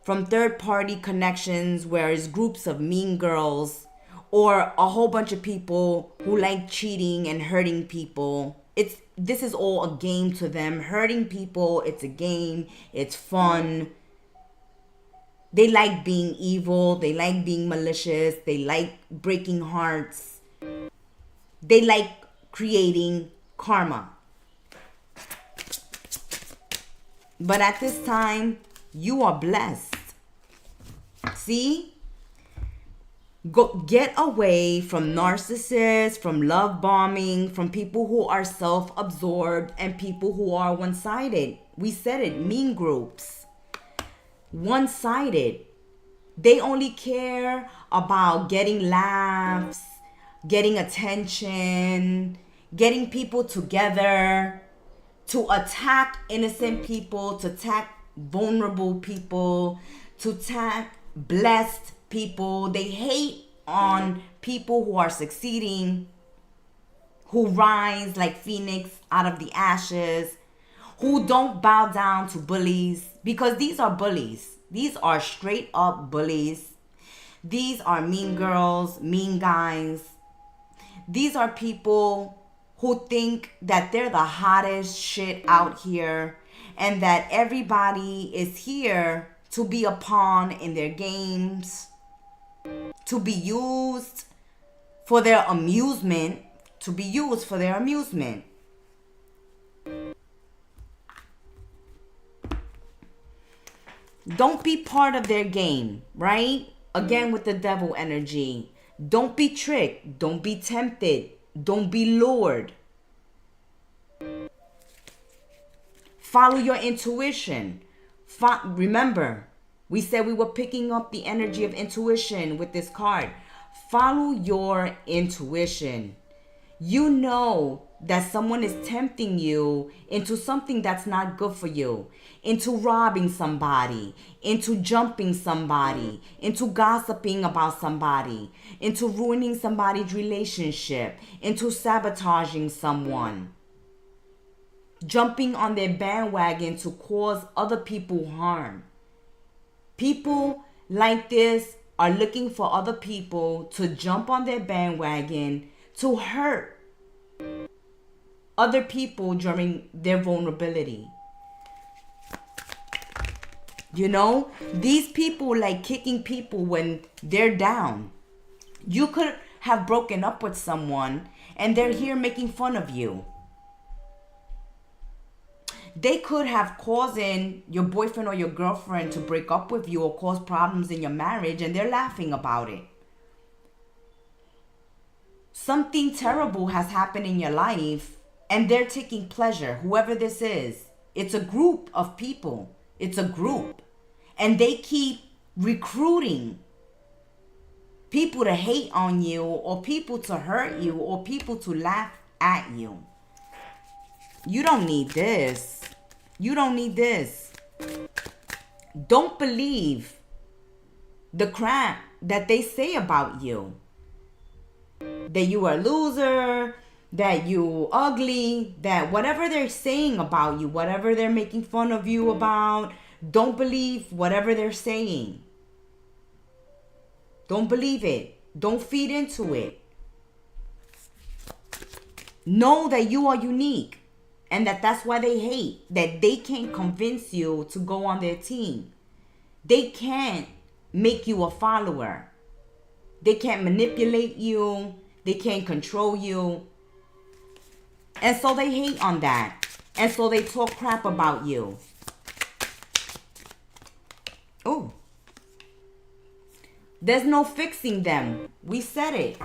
from third-party connections where it's groups of mean girls or a whole bunch of people who like cheating and hurting people. This is all a game to them. Hurting people, it's a game, it's fun. They like being evil, they like being malicious, they like breaking hearts. They like creating karma. But at this time, you are blessed. See? Get away from narcissists, from love bombing, from people who are self-absorbed and people who are one-sided. We said it, mean groups. One-sided. They only care about getting laughs, getting attention, getting people together to attack innocent people, to attack vulnerable people, to attack blessed people. They hate on people who are succeeding, who rise like phoenix out of the ashes, who don't bow down to bullies, because these are bullies. These are straight up bullies. These are mean girls, mean guys. These are people who think that they're the hottest shit out here and that everybody is here to be a pawn in their games, to be used for their amusement, to be used for their amusement. Don't be part of their game, right? Again, with the devil energy. Don't be tricked. Don't be tempted. Don't be lured. Follow your intuition. Remember, we said we were picking up the energy of intuition with this card. Follow your intuition. You know that someone is tempting you into something that's not good for you, into robbing somebody, into jumping somebody, into gossiping about somebody, into ruining somebody's relationship, into sabotaging someone, jumping on their bandwagon to cause other people harm. People like this are looking for other people to jump on their bandwagon to hurt other people during their vulnerability. You know, these people like kicking people when they're down. You could have broken up with someone and they're here making fun of you. They could have caused your boyfriend or your girlfriend to break up with you or cause problems in your marriage, and they're laughing about it. Something terrible has happened in your life and they're taking pleasure. Whoever this is, it's a group of people. It's a group. And they keep recruiting people to hate on you, or people to hurt you, or people to laugh at you. You don't need this. You don't need this. Don't believe the crap that they say about you. That you are a loser, that you ugly, that whatever they're saying about you, whatever they're making fun of you about, don't believe whatever they're saying. Don't believe it. Don't feed into it. Know that you are unique and that's why they hate, that they can't convince you to go on their team. They can't make you a follower. They can't manipulate you. They can't control you. And so they hate on that. And so they talk crap about you. Oh. There's no fixing them. We said it.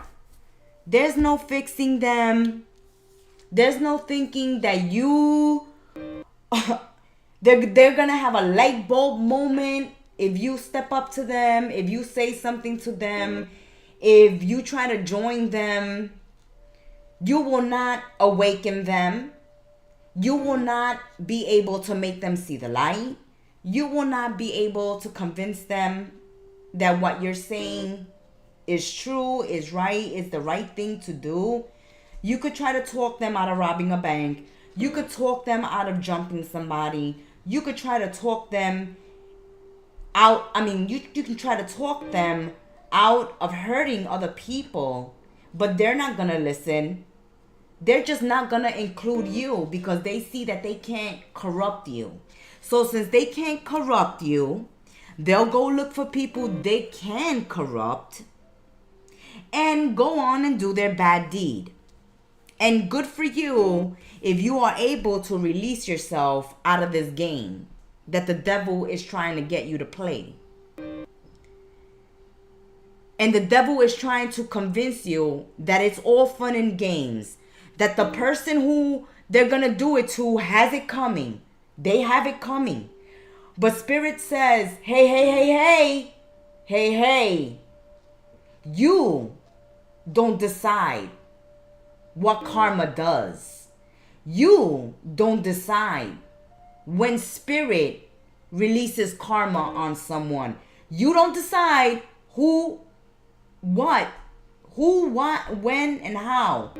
There's no fixing them. There's no thinking that you... they're going to have a light bulb moment if you step up to them, if you say something to them, if you try to join them. You will not awaken them. You will not be able to make them see the light. You will not be able to convince them that what you're saying is true, is right, is the right thing to do. You could try to talk them out of robbing a bank. You could talk them out of jumping somebody. You could try to talk them out. You can try to talk them out of hurting other people, but they're not going to listen. They're just not going to include you because they see that they can't corrupt you. So since they can't corrupt you, they'll go look for people they can corrupt and go on and do their bad deed. And good for you if you are able to release yourself out of this game that the devil is trying to get you to play. And the devil is trying to convince you that it's all fun and games. That the person who they're going to do it to has it coming. They have it coming. But Spirit says, hey. You don't decide what karma does. You don't decide when Spirit releases karma on someone. You don't decide who, what, when, and how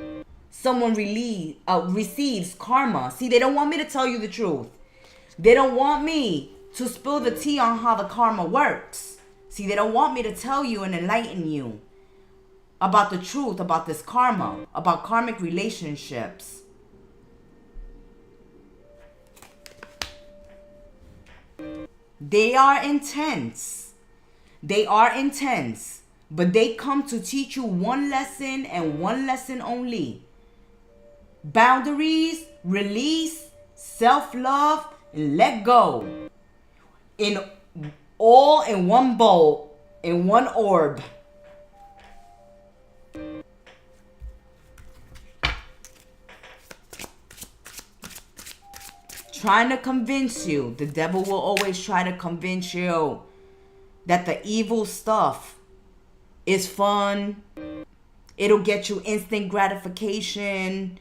someone receives karma. See, they don't want me to tell you the truth. They don't want me to spill the tea on how the karma works. See, they don't want me to tell you and enlighten you about the truth, about this karma, about karmic relationships. They are intense. They are intense. But they come to teach you one lesson and one lesson only. Boundaries, release, self-love, and let go. In one bowl, in one orb. Trying to convince you. The devil will always try to convince you that the evil stuff is fun. It'll get you instant gratification.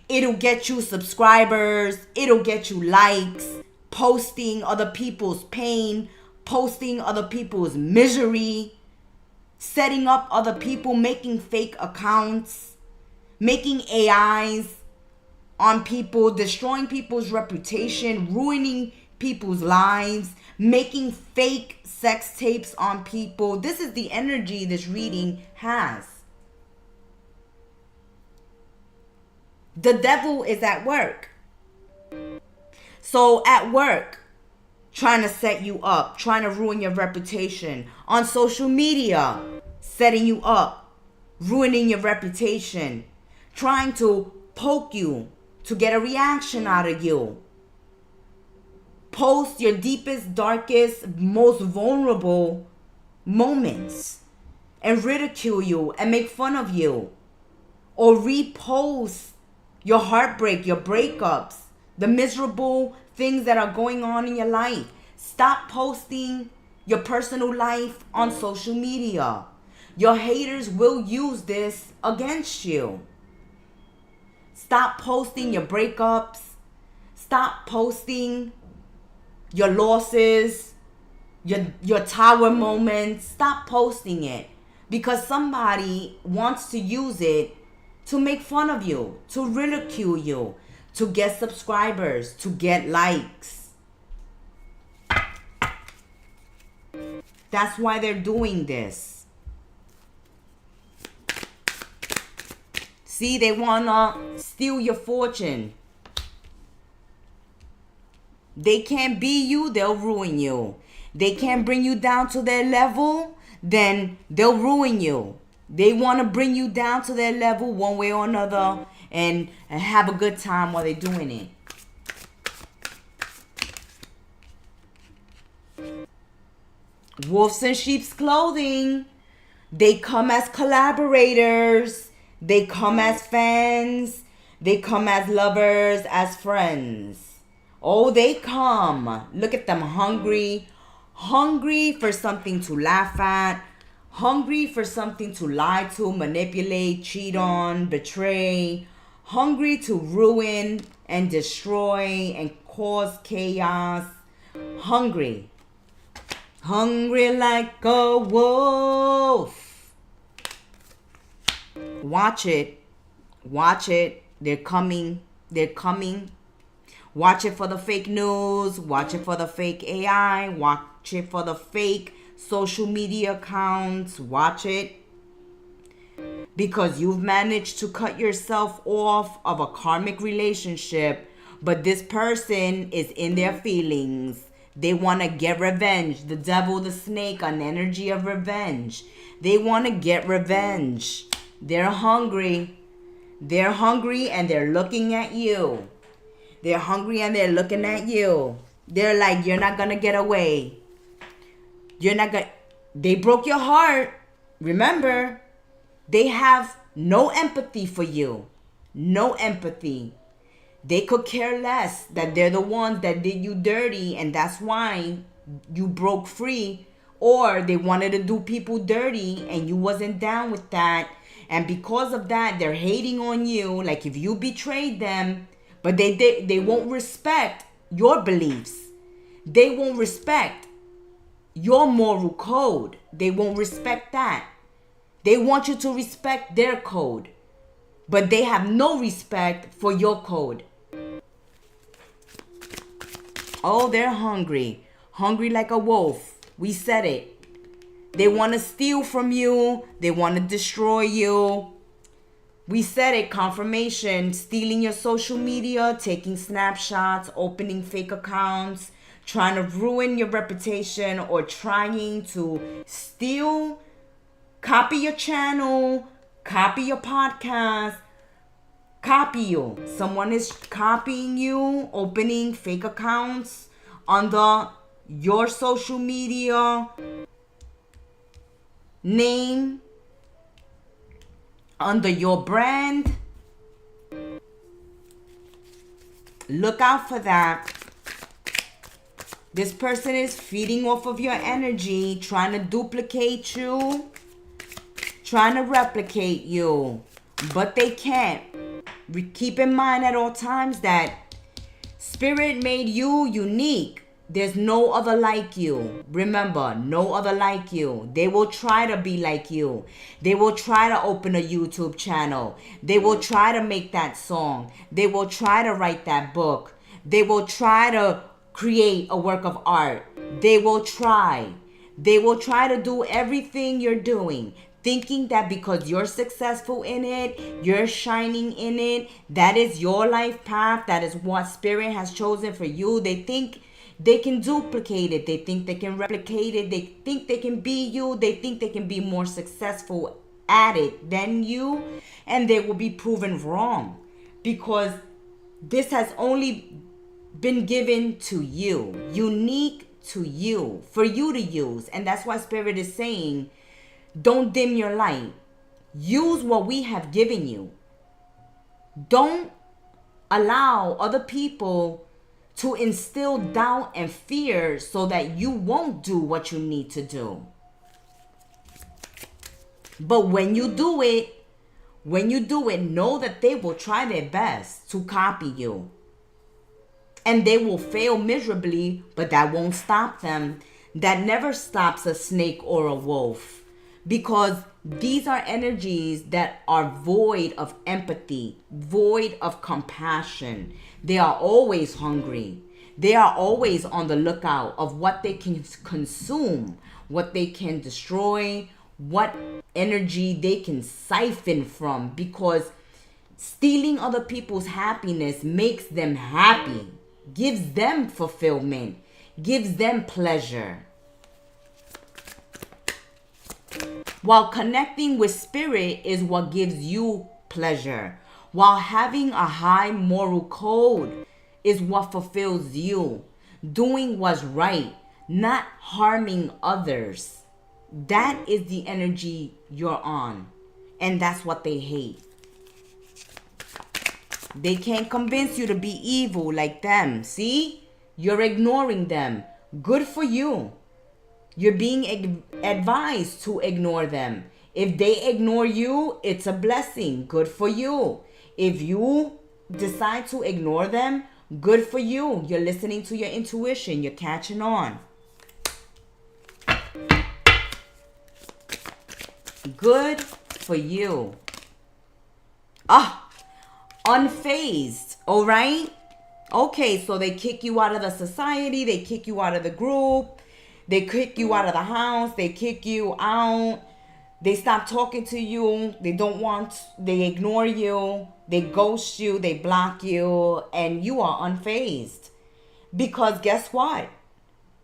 It'll get you subscribers. It'll get you likes. Posting other people's pain. Posting other people's misery. Setting up other people. Making fake accounts. Making AIs on people. Destroying people's reputation. Ruining people's lives. Making fake sex tapes on people. This is the energy this reading has. The devil is at work. So at work, trying to set you up, trying to ruin your reputation. On social media, setting you up, ruining your reputation. Trying to poke you to get a reaction out of you. Post your deepest, darkest, most vulnerable moments and ridicule you and make fun of you. Or repost your heartbreak, your breakups, the miserable things that are going on in your life. Stop posting your personal life on social media. Your haters will use this against you. Stop posting your breakups. Stop posting your losses, your tower moments. Stop posting it because somebody wants to use it to make fun of you, to ridicule you, to get subscribers, to get likes. That's why they're doing this. See, they wanna steal your fortune. They can't be you, they'll ruin you. They can't bring you down to their level, then they'll ruin you. They want to bring you down to their level one way or another and have a good time while they're doing it. Wolves in sheep's clothing. They come as collaborators. They come as fans. They come as lovers, as friends. Oh, they come. Look at them, hungry. Hungry for something to laugh at. Hungry for something to lie to, manipulate, cheat on, betray. Hungry to ruin and destroy and cause chaos. Hungry. Hungry like a wolf. Watch it. Watch it. They're coming. They're coming. Watch it for the fake news. Watch it for the fake AI. Watch it for the fake social media accounts. Watch it. Because you've managed to cut yourself off of a karmic relationship. But this person is in their feelings. They want to get revenge. The devil, the snake, an energy of revenge. They want to get revenge. They're hungry. They're hungry and they're looking at you. They're hungry and they're looking at you. They're like, you're not going to get away. You're not going to... They broke your heart. Remember, they have no empathy for you. No empathy. They could care less that they're the ones that did you dirty and that's why you broke free. Or they wanted to do people dirty and you wasn't down with that. And because of that, they're hating on you. Like if you betrayed them, but they won't respect your beliefs. They won't respect your moral code. They won't respect that. They want you to respect their code, but they have no respect for your code. Oh, they're hungry. Hungry like a wolf. We said it. They want to steal from you. They want to destroy you. We said it, confirmation. Stealing your social media, taking snapshots, opening fake accounts, trying to ruin your reputation, or trying to steal, copy your channel, copy your podcast, copy you. Someone is copying you, opening fake accounts under your social media name, under your brand. Look out for that. This person is feeding off of your energy, trying to duplicate you, trying to replicate you, but they can't. Keep in mind at all times that Spirit made you unique. There's no other like you. Remember, no other like you. They will try to be like you. They will try to open a YouTube channel. They will try to make that song. They will try to write that book. They will try to create a work of art. They will try. They will try to do everything you're doing, thinking that because you're successful in it, you're shining in it, that is your life path, that is what Spirit has chosen for you. They think they can duplicate it. They think they can replicate it. They think they can be you. They think they can be more successful at it than you. And they will be proven wrong, because this has only been given to you, unique to you, for you to use. And that's why Spirit is saying, don't dim your light. Use what we have given you. Don't allow other people to instill doubt and fear so that you won't do what you need to do. But when you do it, know that they will try their best to copy you. And they will fail miserably, but that won't stop them. That never stops a snake or a wolf. Because these are energies that are void of empathy, void of compassion. They are always hungry. They are always on the lookout of what they can consume, what they can destroy, what energy they can siphon from. Because stealing other people's happiness makes them happy, gives them fulfillment, gives them pleasure. While connecting with Spirit is what gives you pleasure. While having a high moral code is what fulfills you. Doing what's right, not harming others. That is the energy you're on. And that's what they hate. They can't convince you to be evil like them. See? You're ignoring them. Good for you. You're being advised to ignore them. If they ignore you, it's a blessing. Good for you. If you decide to ignore them, good for you. You're listening to your intuition. You're catching on. Good for you. Unfazed. All right? Okay, so they kick you out of the society. They kick you out of the group. They kick you out of the house. They kick you out. They stop talking to you. They ignore you. They ghost you. They block you. And you are unfazed. Because guess what?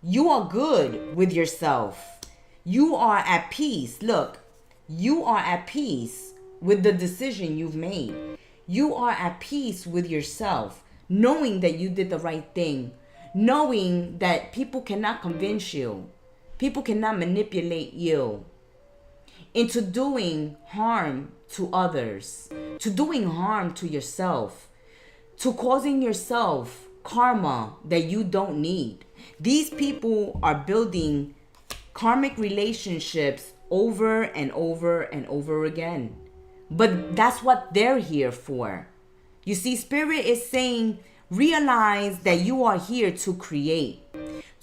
You are good with yourself. You are at peace. Look, you are at peace with the decision you've made. You are at peace with yourself, knowing that you did the right thing. Knowing that people cannot convince you. People cannot manipulate you into doing harm to others. To doing harm to yourself. To causing yourself karma that you don't need. These people are building karmic relationships over and over and over again. But that's what they're here for. You see, Spirit is saying, realize that you are here to create,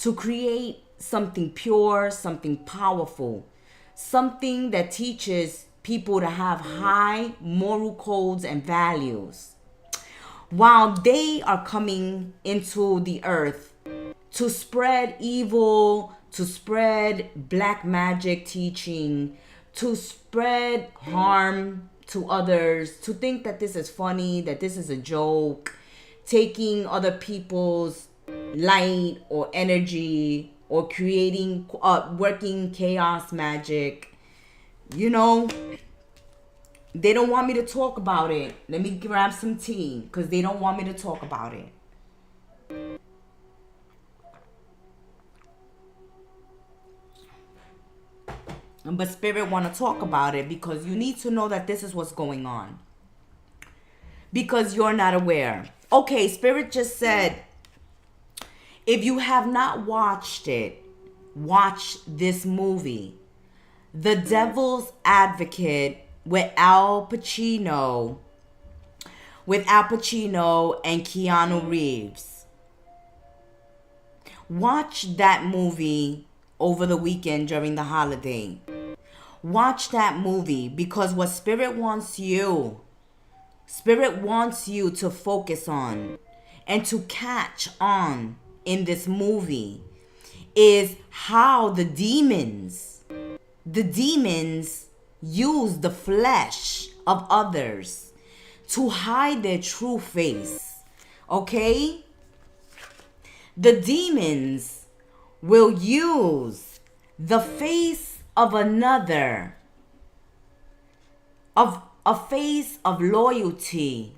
to create something pure, something powerful, something that teaches people to have high moral codes and values. While they are coming into the earth to spread evil, to spread black magic teaching, to spread harm to others, to think that this is funny, that this is a joke, taking other people's light or energy, or creating, working chaos magic. You know, they don't want me to talk about it. Let me grab some tea, because they don't want me to talk about it. But Spirit want to talk about it, because you need to know that this is what's going on. Because you're not aware. Okay, Spirit just said, if you have not watched it, watch this movie. The Devil's Advocate with Al Pacino and Keanu Reeves. Watch that movie over the weekend during the holiday. Watch that movie, because what Spirit wants you to focus on and to catch on in this movie is how the demons use the flesh of others to hide their true face. Okay? The demons will use the face of another, of a face of loyalty,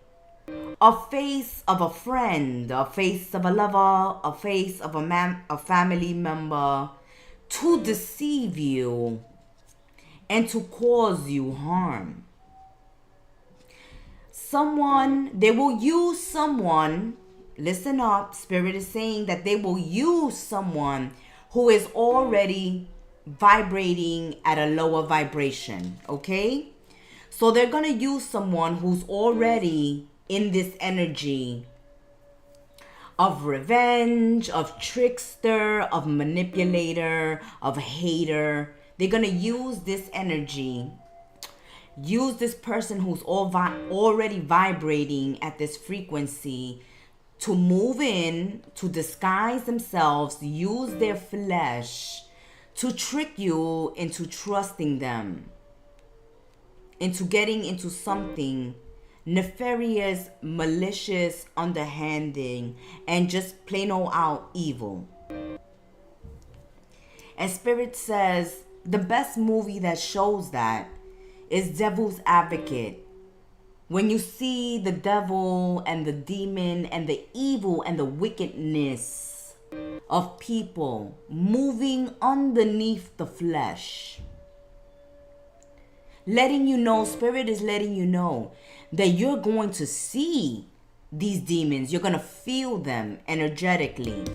a face of a friend, a face of a lover, a face of a family member, to deceive you and to cause you harm. They will use someone, listen up, Spirit is saying that they will use someone who is already vibrating at a lower vibration, okay? So they're going to use someone who's already in this energy of revenge, of trickster, of manipulator, of hater. They're going to use this energy, use this person who's already vibrating at this frequency to move in, to disguise themselves, use their flesh to trick you into trusting them, into getting into something nefarious, malicious, underhanding, and just plain old out evil. And Spirit says the best movie that shows that is Devil's Advocate. When you see the devil and the demon and the evil and the wickedness of people moving underneath the flesh, letting you know, Spirit is letting you know that you're going to see these demons. You're going to feel them energetically.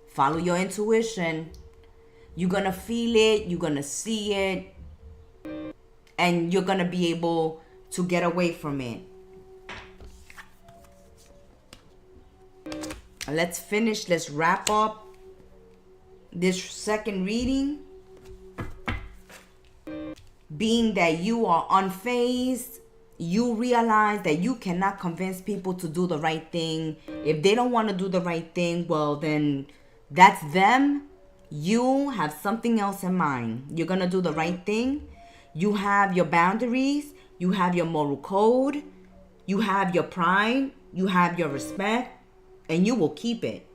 Follow your intuition. You're going to feel it. You're going to see it. And you're going to be able to get away from it. Let's wrap up this second reading. Being that you are unfazed, you realize that you cannot convince people to do the right thing. If they don't want to do the right thing, well, then that's them. You have something else in mind. You're going to do the right thing. You have your boundaries. You have your moral code. You have your pride. You have your respect. And you will keep it.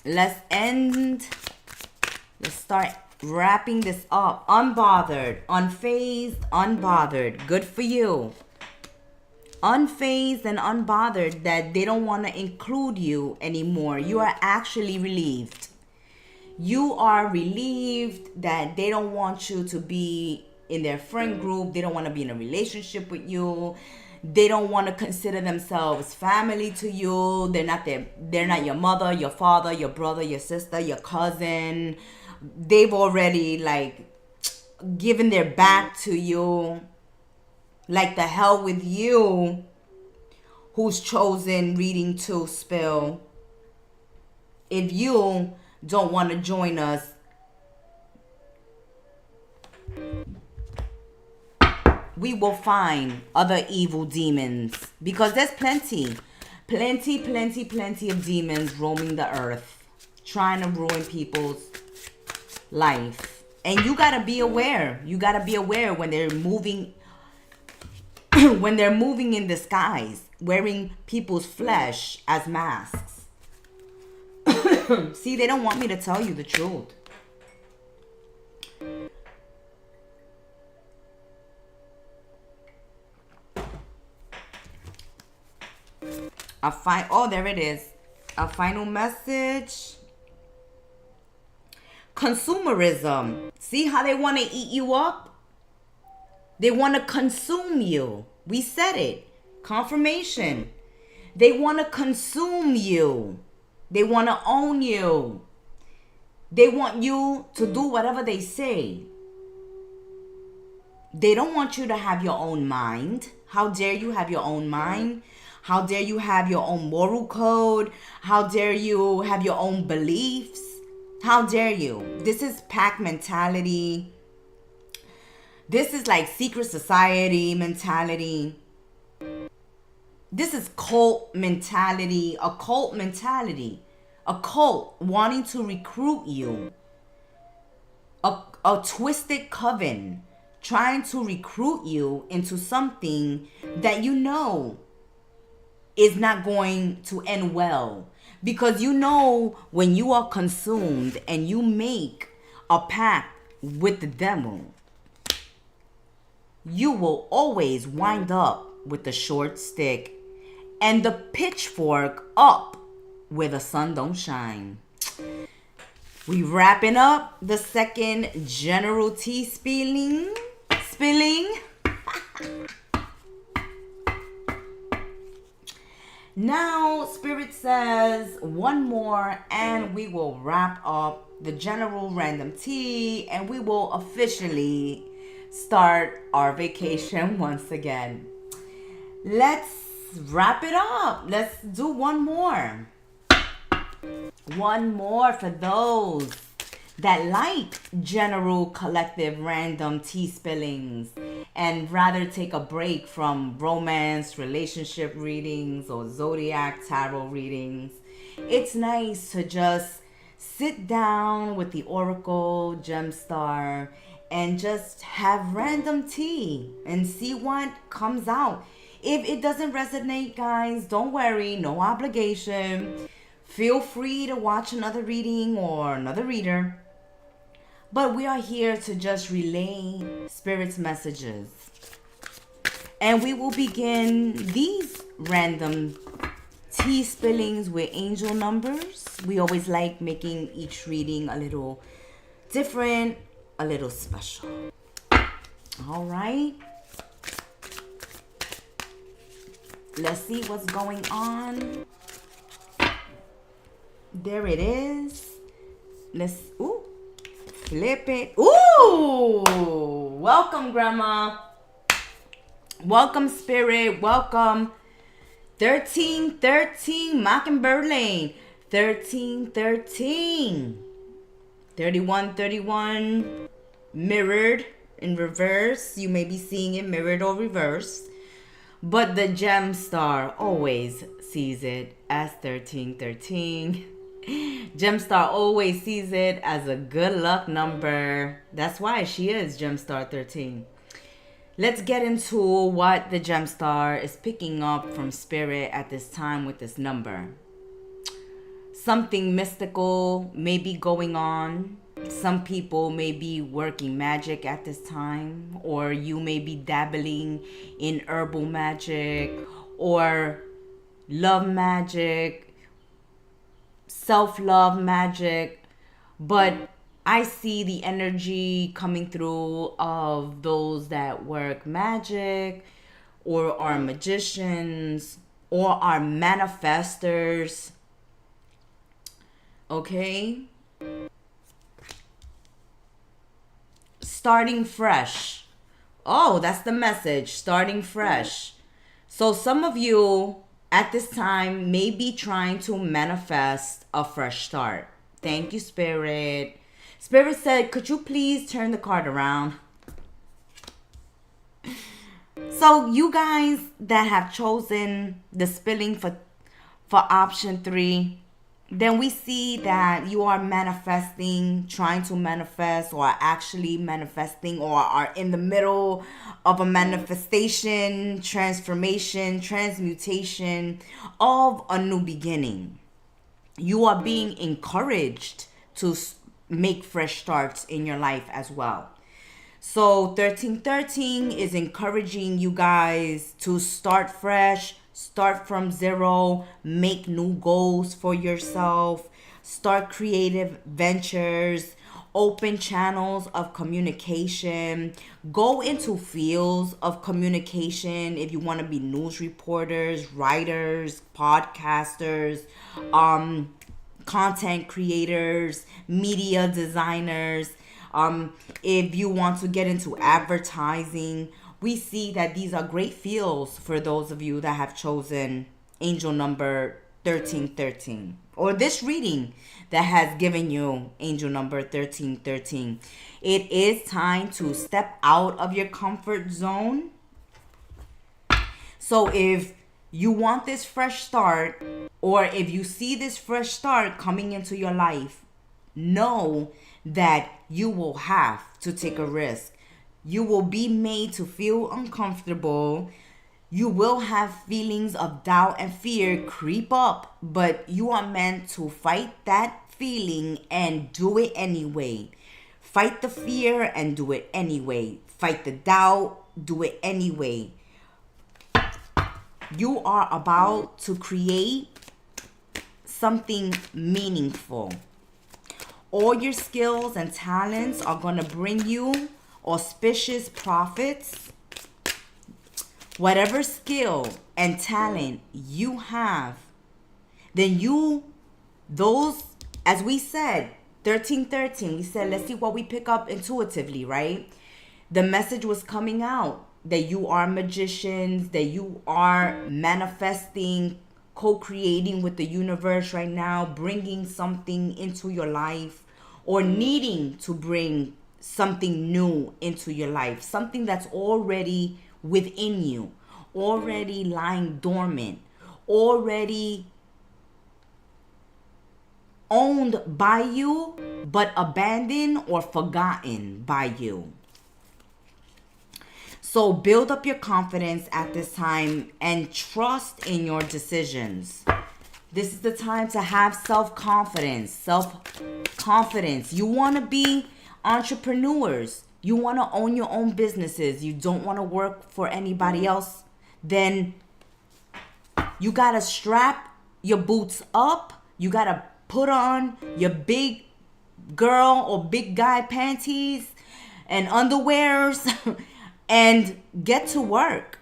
Let's start wrapping this up. Unbothered, unfazed, unbothered. Good for you. Unfazed and unbothered that they don't want to include you anymore. You are actually relieved. You are relieved that they don't want you to be in their friend group. They don't want to be in a relationship with you. They don't want to consider themselves family to you. They're not your mother, your father, your brother, your sister, your cousin. They've already given their back to you. Like the hell with you. who's chosen reading to spill. If you don't want to join us, we will find other evil demons, because there's plenty of demons roaming the earth trying to ruin people's life. And you gotta be aware. You gotta be aware when they're moving when they're moving in disguise, wearing people's flesh as masks. See, they don't want me to tell you the truth. Oh, there it is. A final message. Consumerism. See how they want to eat you up? They want to consume you. We said it. Confirmation. They want to consume you. They want to own you. They want you to do whatever they say. They don't want you to have your own mind. How dare you have your own mind? How dare you have your own moral code? How dare you have your own beliefs? How dare you? This is pack mentality. This is like secret society mentality. This is cult mentality. A cult mentality. A cult wanting to recruit you. A twisted coven trying to recruit you into something that you know is not going to end well. Because you know when you are consumed and you make a pact with the devil, you will always wind up with the short stick and the pitchfork up where the sun don't shine. We wrapping up the second general tea spilling. Now, Spirit says one more and we will wrap up the general random tea and we will officially start our vacation once again. Let's wrap it up. Let's do one more. One more for those that like general collective random tea spillings and rather take a break from romance, relationship readings, or Zodiac tarot readings. It's nice to just sit down with the Oracle Gemstar and just have random tea and see what comes out. If it doesn't resonate, guys, don't worry, no obligation. Feel free to watch another reading or another reader. But we are here to just relay Spirit's messages. And we will begin these random tea spillings with angel numbers. We always like making each reading a little different, a little special. All right. Let's see what's going on. There it is. Let's, flip it. Ooh! Welcome, Grandma. Welcome, Spirit. Welcome. 1313 Mockingbird Lane. 1313. 3131 mirrored in reverse. You may be seeing it mirrored or reversed. But the gem star always sees it as 1313. Gemstar always sees it as a good luck number. That's why she is Gemstar 13. Let's get into what the Gemstar is picking up from Spirit at this time with this number. Something mystical may be going on. Some people may be working magic at this time, or you may be dabbling in herbal magic or love magic, self-love magic. But I see the energy coming through of those that work magic or are magicians or are manifestors. Okay? Starting fresh. Oh, that's the message. Starting fresh. So some of you at this time may be trying to manifest a fresh start. Thank you, Spirit. Spirit said, could you please turn the card around? So you guys that have chosen the spilling for option 3, then we see that you are manifesting, trying to manifest, or actually manifesting, or are in the middle of a manifestation, transformation, transmutation of a new beginning. You are being encouraged to make fresh starts in your life as well. So 1313 is encouraging you guys to start fresh, start from zero, make new goals for yourself, start creative ventures, open channels of communication, go into fields of communication if you want to be news reporters, writers, podcasters, content creators, media designers. If you want to get into advertising, we see that these are great fields for those of you that have chosen angel number 1313, or this reading that has given you angel number 1313. It is time to step out of your comfort zone. So if you want this fresh start, or if you see this fresh start coming into your life, know that you will have to take a risk. You will be made to feel uncomfortable. You will have feelings of doubt and fear creep up, but you are meant to fight that feeling and do it anyway. Fight the fear and do it anyway. Fight the doubt, do it anyway. You are about to create something meaningful. All your skills and talents are going to bring you auspicious profits. Whatever skill and talent you have, then those, as we said, 1313, we said, let's see what we pick up intuitively, right? The message was coming out that you are magicians, that you are manifesting, co-creating with the universe right now, bringing something into your life, or needing to bring something new into your life, something that's already within you, already lying dormant, already owned by you, but abandoned or forgotten by you. So build up your confidence at this time and trust in your decisions. This is the time to have self-confidence. You want to be entrepreneurs. You want to own your own businesses. You don't want to work for anybody else. Then you got to strap your boots up. You got to put on your big girl or big guy panties and underwears and get to work.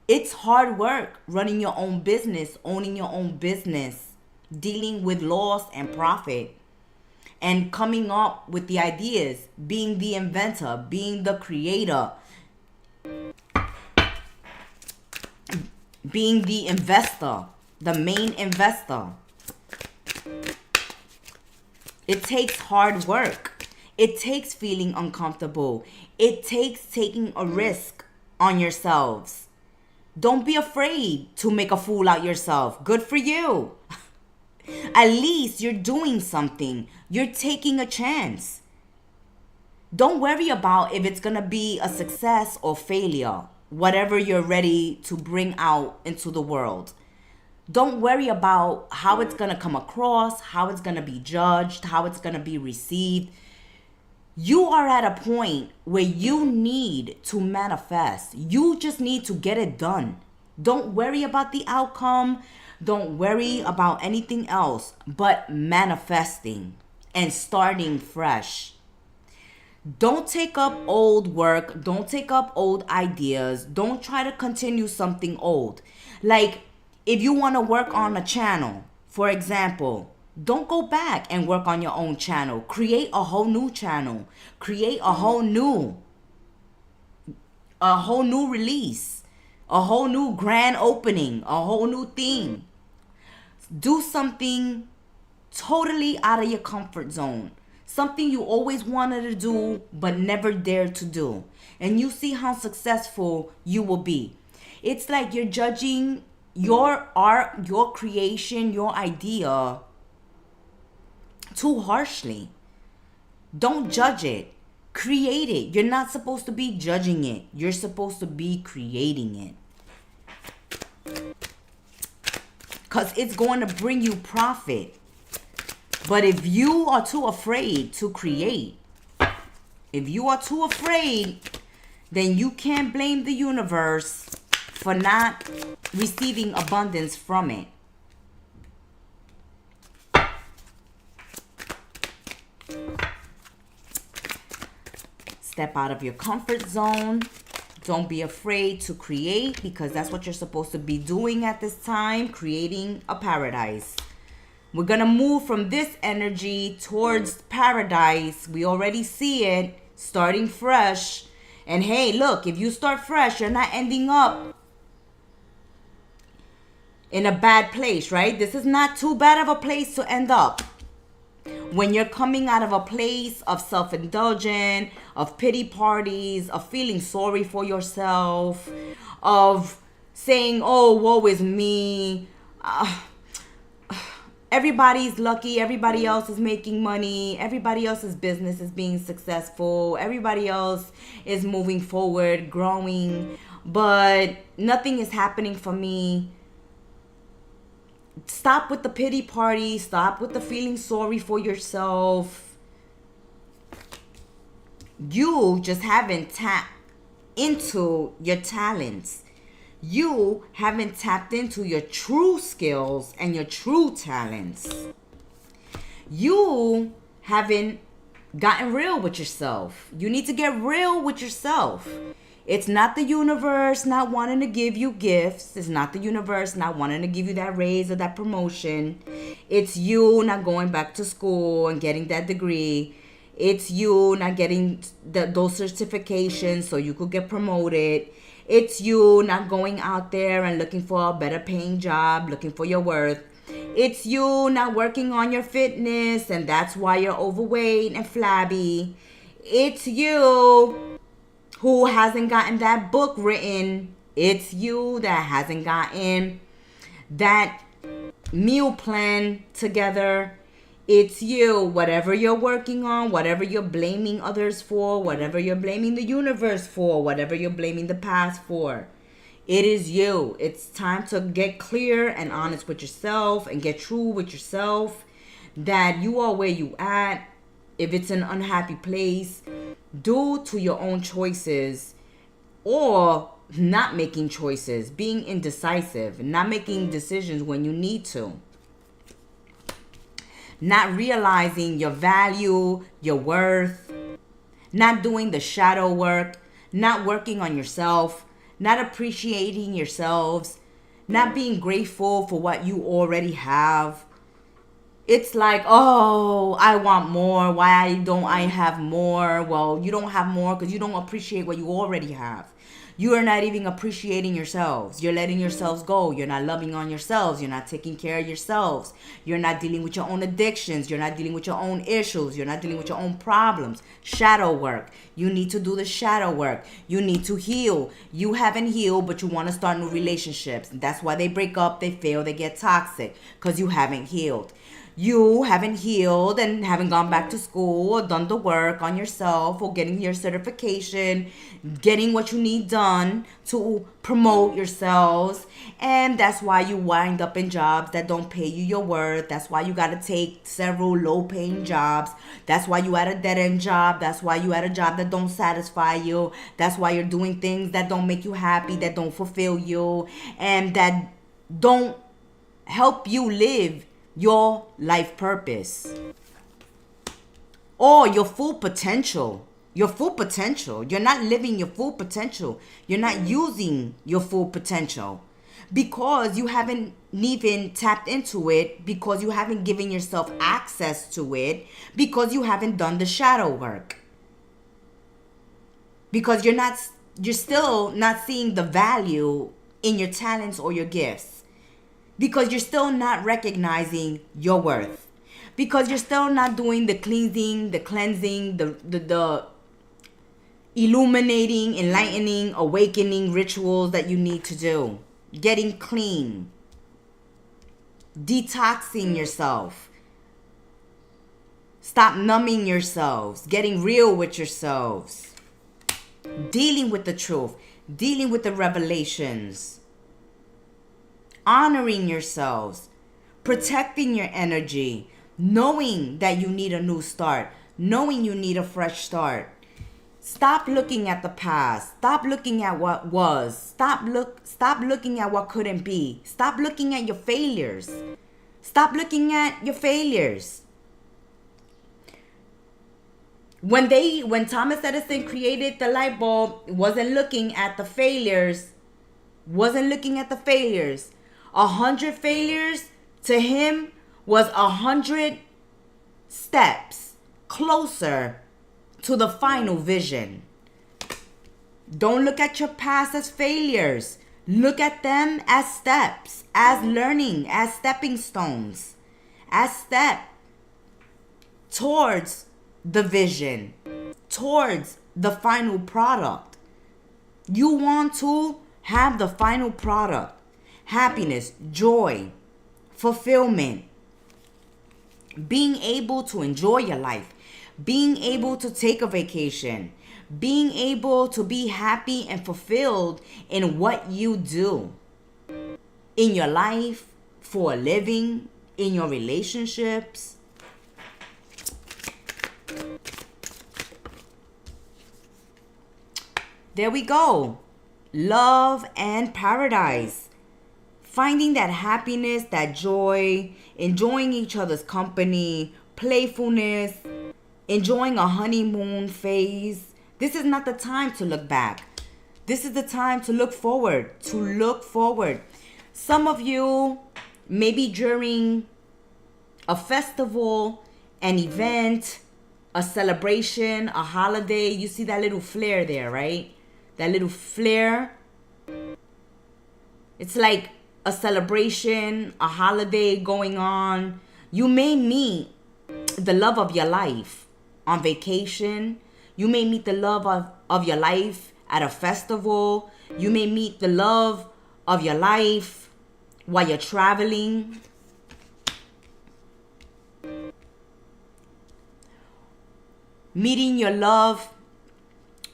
It's hard work running your own business, owning your own business, dealing with loss and profit, and coming up with the ideas, being the inventor, being the creator, being the investor, the main investor. It takes hard work. It takes feeling uncomfortable. It takes taking a risk on yourselves. Don't be afraid to make a fool out yourself. Good for you. At least you're doing something. You're taking a chance. Don't worry about if it's going to be a success or failure, whatever you're ready to bring out into the world. Don't worry about how it's going to come across, how it's going to be judged, how it's going to be received. You are at a point where you need to manifest. You just need to get it done. Don't worry about the outcome. Don't worry about anything else but manifesting and starting fresh. Don't take up old work. Don't take up old ideas. Don't try to continue something old. Like if you want to work on a channel, for example, don't go back and work on your own channel. Create a whole new channel. Create a whole new release. a whole new grand opening, a whole new thing. Do something totally out of your comfort zone. Something you always wanted to do but never dared to do. And you see how successful you will be. It's like you're judging your art, your creation, your idea too harshly. Don't judge it. Create it. You're not supposed to be judging it. You're supposed to be creating it. Because it's going to bring you profit. But if you are too afraid to create, if you are too afraid, then you can't blame the universe for not receiving abundance from it. Step out of your comfort zone. Don't be afraid to create, because that's what you're supposed to be doing at this time, creating a paradise. We're going to move from this energy towards paradise. We already see it starting fresh. And hey, look, if you start fresh, you're not ending up in a bad place, right? This is not too bad of a place to end up. When you're coming out of a place of self-indulgence, of pity parties, of feeling sorry for yourself, of saying, oh, woe is me, everybody's lucky, everybody else is making money, everybody else's business is being successful, everybody else is moving forward, growing, but nothing is happening for me. Stop with the pity party. Stop with the feeling sorry for yourself. You just haven't tapped into your talents. You haven't tapped into your true skills and your true talents. You haven't gotten real with yourself. You need to get real with yourself. It's not the universe not wanting to give you gifts. It's not the universe not wanting to give you that raise or that promotion. It's you not going back to school and getting that degree. It's you not getting those certifications so you could get promoted. It's you not going out there and looking for a better paying job, looking for your worth. It's you not working on your fitness, and that's why you're overweight and flabby. It's you who hasn't gotten that book written. It's you that hasn't gotten that meal plan together. It's you, whatever you're working on, whatever you're blaming others for, whatever you're blaming the universe for, whatever you're blaming the past for. It is you. It's time to get clear and honest with yourself and get true with yourself that you are where you at. If it's an unhappy place, due to your own choices or not making choices, being indecisive, not making decisions when you need to, not realizing your value, your worth, not doing the shadow work, not working on yourself, not appreciating yourselves, not being grateful for what you already have. It's like, oh, I want more. Why don't I have more? Well, you don't have more because you don't appreciate what you already have. You are not even appreciating yourselves. You're letting yourselves go. You're not loving on yourselves. You're not taking care of yourselves. You're not dealing with your own addictions. You're not dealing with your own issues. You're not dealing with your own problems. Shadow work. You need to do the shadow work. You need to heal. You haven't healed, but you want to start new relationships. That's why they break up, they fail, they get toxic, because you haven't healed. You haven't healed and haven't gone back to school or done the work on yourself or getting your certification, getting what you need done to promote yourselves. And that's why you wind up in jobs that don't pay you your worth. That's why you got to take several low-paying jobs. That's why you at a dead-end job. That's why you at a job that don't satisfy you. That's why you're doing things that don't make you happy, that don't fulfill you, and that don't help you live your life purpose or your full potential. Your full potential. You're not living your full potential. You're not using your full potential because you haven't even tapped into it, because you haven't given yourself access to it, because you haven't done the shadow work, because you're still not seeing the value in your talents or your gifts, because you're still not recognizing your worth, because you're still not doing the cleansing, the cleansing, the illuminating, enlightening, awakening rituals that you need to do. Getting clean, detoxing yourself, stop numbing yourselves, getting real with yourselves, dealing with the truth, dealing with the revelations, honoring yourselves, protecting your energy, knowing that you need a new start, knowing you need a fresh start. Stop looking at the past. Stop looking at what was. Stop looking at what couldn't be. Stop looking at your failures. Stop looking at your failures. When Thomas Edison created the light bulb, wasn't looking at the failures. 100 failures to him was 100 steps closer to the final vision. Don't look at your past as failures. Look at them as steps, as learning, as stepping stones, as step towards the vision, towards the final product. You want to have the final product: happiness, joy, fulfillment, being able to enjoy your life, being able to take a vacation, being able to be happy and fulfilled in what you do in your life, for a living, in your relationships. There we go. Love and paradise. Finding that happiness, that joy, enjoying each other's company, playfulness, enjoying a honeymoon phase. This is not the time to look back. This is the time to look forward. Some of you, maybe during a festival, an event, a celebration, a holiday, you see that little flare there, right? That little flare. It's like a celebration, a holiday going on. You may meet the love of your life on vacation. You may meet the love of your life at a festival. You may meet the love of your life while you're traveling. Meeting your love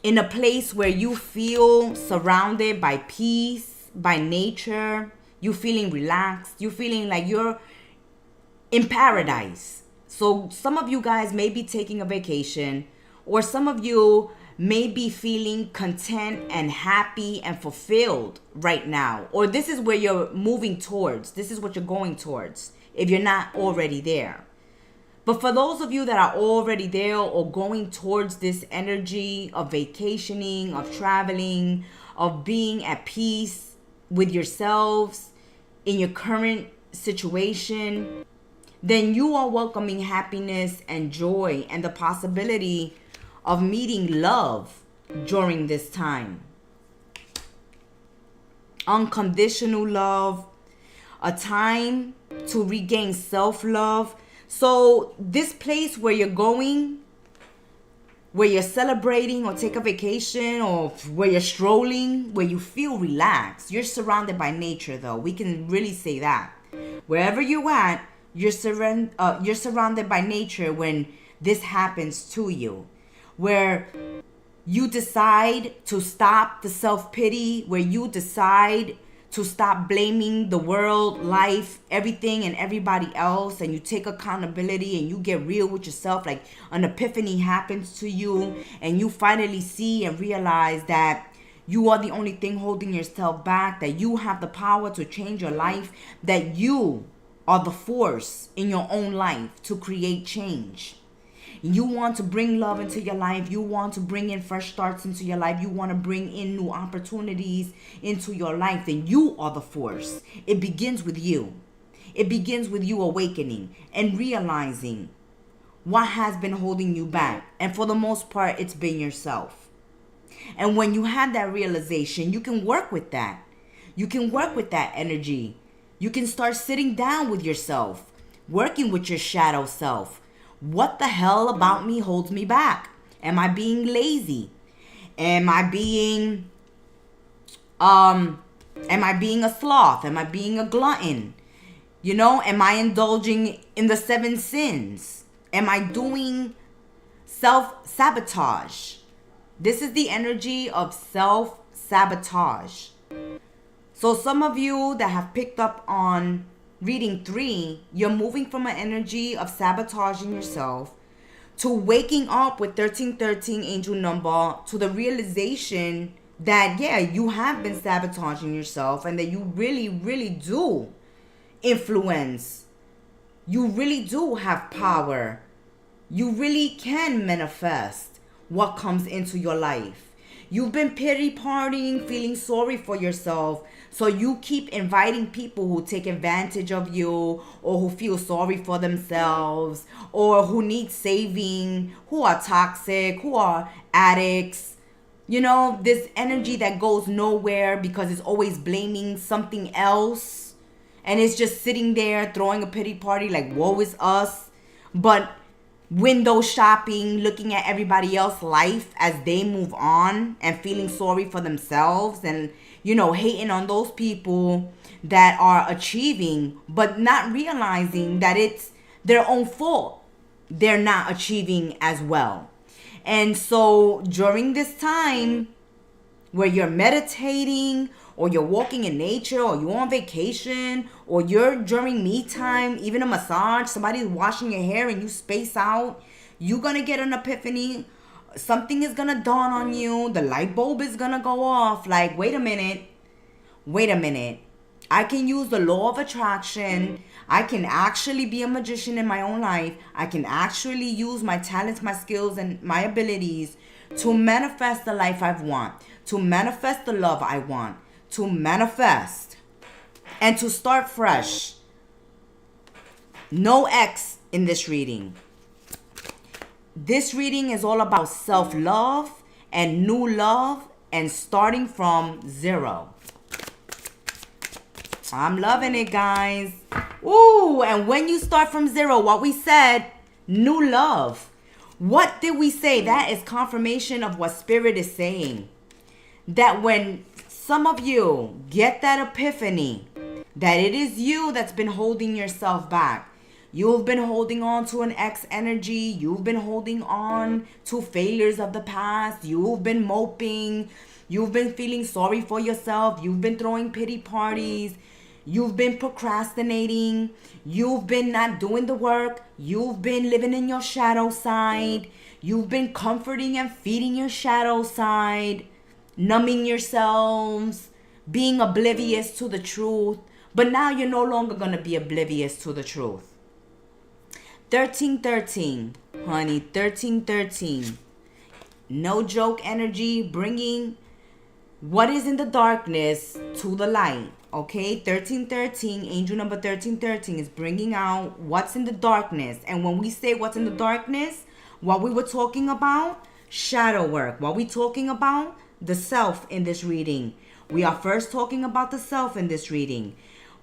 in a place where you feel surrounded by peace, by nature. You feeling relaxed. You feeling like you're in paradise. So some of you guys may be taking a vacation, or some of you may be feeling content and happy and fulfilled right now. Or this is where you're moving towards. This is what you're going towards if you're not already there. But for those of you that are already there or going towards this energy of vacationing, of traveling, of being at peace with yourselves in your current situation, then you are welcoming happiness and joy and the possibility of meeting love during this time. Unconditional love, a time to regain self-love. So this place where you're going, where you're celebrating or take a vacation, or where you're strolling, where you feel relaxed. You're surrounded by nature, though. We can really say that. Wherever you're at, you're surrounded by nature when this happens to you. Where you decide to stop the self-pity, where you decide to stop blaming the world, life, everything and everybody else, and you take accountability and you get real with yourself. Like an epiphany happens to you and you finally see and realize that you are the only thing holding yourself back, that you have the power to change your life, that you are the force in your own life to create change. You want to bring love into your life. You want to bring in fresh starts into your life. You want to bring in new opportunities into your life. Then you are the force. It begins with you. It begins with you awakening and realizing what has been holding you back. And for the most part, it's been yourself. And when you have that realization, you can work with that. You can work with that energy. You can start sitting down with yourself, working with your shadow self. What the hell about me holds me back? Am I being lazy? Am I being a sloth? Am I being a glutton? You know, am I indulging in the 7 sins? Am I doing self-sabotage? This is the energy of self-sabotage. So some of you that have picked up on reading 3, you're moving from an energy of sabotaging yourself to waking up with 1313 angel number to the realization that, yeah, you have been sabotaging yourself and that you really, really do influence. You really do have power. You really can manifest what comes into your life. You've been pity partying, feeling sorry for yourself. So you keep inviting people who take advantage of you, or who feel sorry for themselves, or who need saving, who are toxic, who are addicts. You know, this energy that goes nowhere because it's always blaming something else. And it's just sitting there throwing a pity party like, woe is us. But window shopping, looking at everybody else's life as they move on and feeling sorry for themselves, and, you know, hating on those people that are achieving, but not realizing that it's their own fault. They're not achieving as well. And so during this time where you're meditating, or you're walking in nature, or you're on vacation, or you're during me time, even a massage, somebody's washing your hair and you space out, you're gonna get an epiphany. Something is gonna dawn on you. The light bulb is gonna go off. Like, wait a minute. I can use the law of attraction. I can actually be a magician in my own life. I can actually use my talents, my skills, and my abilities to manifest the life I want, to manifest the love I want, to manifest and to start fresh. No X in this reading. This reading is all about self-love and new love and starting from 0. I'm loving it, guys. Ooh, and when you start from 0, what we said, new love. What did we say? That is confirmation of what Spirit is saying. That when some of you get that epiphany, that it is you that's been holding yourself back. You've been holding on to an ex energy. You've been holding on to failures of the past. You've been moping. You've been feeling sorry for yourself. You've been throwing pity parties. You've been procrastinating. You've been not doing the work. You've been living in your shadow side. You've been comforting and feeding your shadow side, numbing yourselves, being oblivious to the truth. But now you're no longer going to be oblivious to the truth. 1313, honey, 1313. No joke energy, bringing what is in the darkness to the light. Okay, 1313, angel number 1313 is bringing out what's in the darkness. And when we say what's in the darkness, what we were talking about, shadow work. What we talking about, the self in this reading. We are first talking about the self in this reading,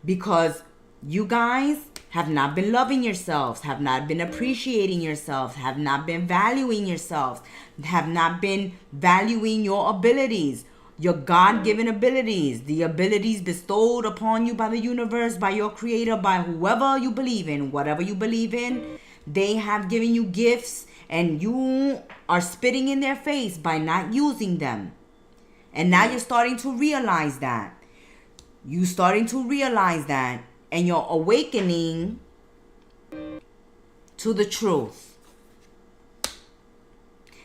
because you guys have not been loving yourselves, have not been appreciating yourselves, have not been valuing yourselves, have not been valuing your abilities, your God-given abilities, the abilities bestowed upon you by the universe, by your creator, by whoever you believe in, whatever you believe in. They have given you gifts and you are spitting in their face by not using them. And now you're starting to realize that. You're starting to realize that. And you're awakening to the truth.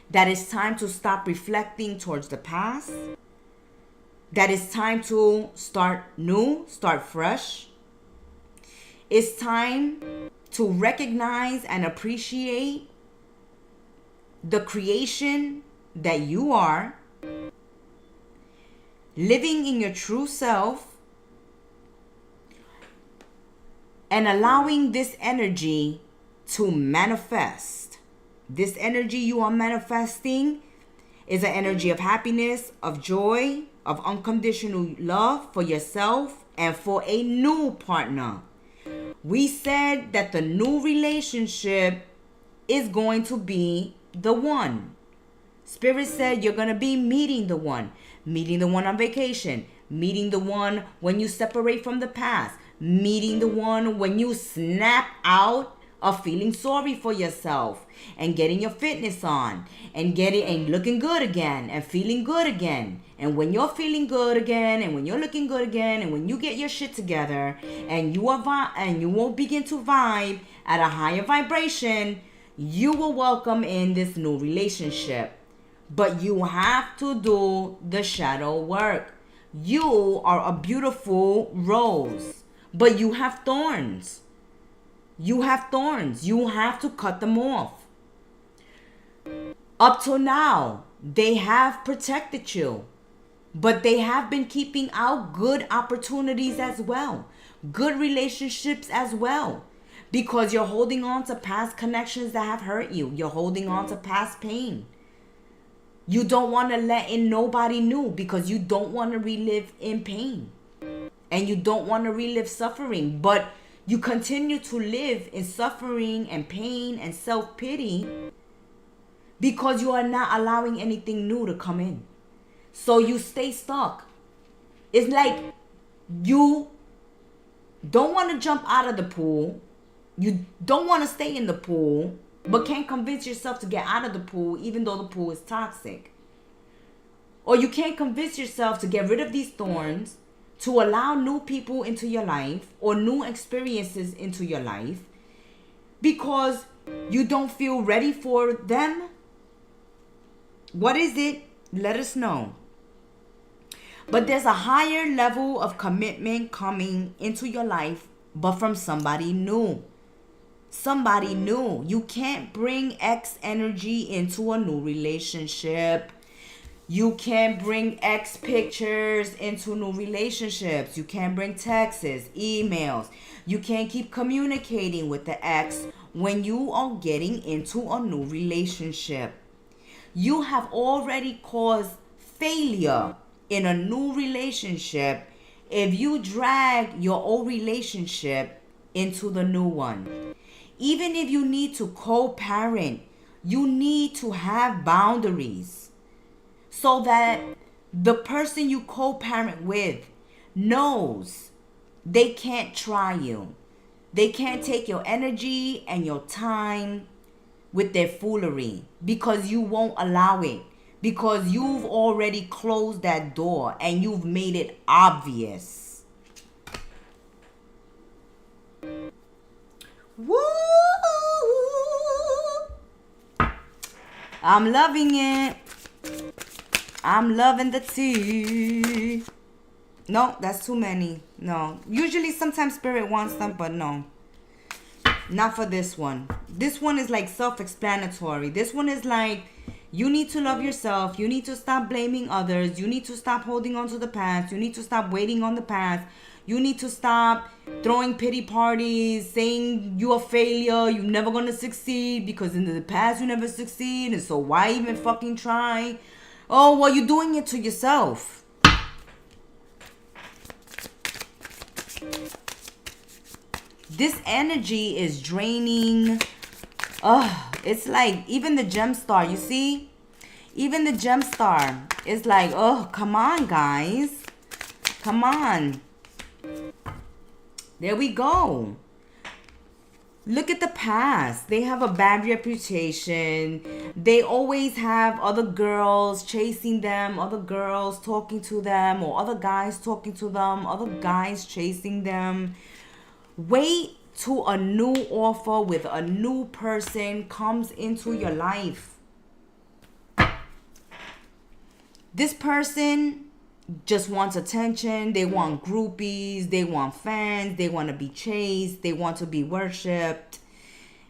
That it's time to stop reflecting towards the past. That it's time to start new, start fresh. It's time to recognize and appreciate the creation that you are, living in your true self, and allowing this energy to manifest. This energy you are manifesting is an energy of happiness, of joy, of unconditional love for yourself and for a new partner. We said that the new relationship is going to be the one. Spirit said you're going to be meeting the one on vacation, meeting the one when you separate from the past, meeting the one when you snap out of feeling sorry for yourself and getting your fitness on and looking good again and feeling good again. And when you're feeling good again and when you're looking good again and when you get your shit together and you will begin to vibe at a higher vibration, you will welcome in this new relationship. But you have to do the shadow work. You are a beautiful rose, but you have thorns. You have thorns. You have to cut them off. Up till now, they have protected you, but they have been keeping out good opportunities as well, good relationships as well, because you're holding on to past connections that have hurt you. You're holding on to past pain. You don't want to let in nobody new because you don't want to relive in pain and you don't want to relive suffering, but you continue to live in suffering and pain and self-pity because you are not allowing anything new to come in. So you stay stuck. It's like you don't want to jump out of the pool. You don't want to stay in the pool, but can't convince yourself to get out of the pool even though the pool is toxic. Or you can't convince yourself to get rid of these thorns, to allow new people into your life or new experiences into your life because you don't feel ready for them. What is it? Let us know. But there's a higher level of commitment coming into your life, but from somebody new. Somebody new. You can't bring X energy into a new relationship. You can't bring X pictures into new relationships. You can't bring texts, emails. You can't keep communicating with the X when you are getting into a new relationship. You have already caused failure in a new relationship if you drag your old relationship into the new one. Even if you need to co-parent, you need to have boundaries so that the person you co-parent with knows they can't try you. They can't take your energy and your time with their foolery because you won't allow it. Because you've already closed that door and you've made it obvious. Woo! I'm loving it. I'm loving the tea. No, that's too many. No. Usually sometimes spirit wants them, but no. Not for this one. This one is like self-explanatory. This one is like, you need to love yourself. You need to stop blaming others. You need to stop holding on to the past. You need to stop waiting on the past. You need to stop throwing pity parties, saying you're a failure, you're never going to succeed because in the past you never succeed, and so why even fucking try? Oh, well, you're doing it to yourself. This energy is draining. It's like even the gem star, you see? Even the gem star is like, oh, come on, guys. Come on. There we go. Look at the past. They have a bad reputation. They always have other girls chasing them, other girls talking to them, or other guys talking to them, other guys chasing them. Wait till a new offer with a new person comes into your life. This person just wants attention. They want groupies. They want fans. They want to be chased. They want to be worshipped.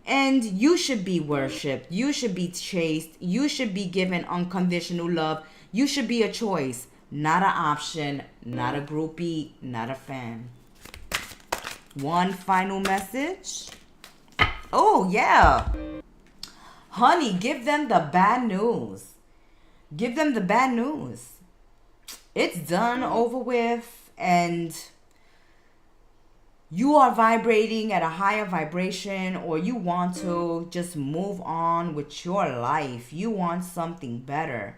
And you should be worshipped. You should be chased. You should be given unconditional love. You should be a choice, not an option, not a groupie, not a fan. One final message. Oh, yeah. Honey, give them the bad news. Give them the bad news. It's done, over with, and you are vibrating at a higher vibration, or you want to just move on with your life. You want something better.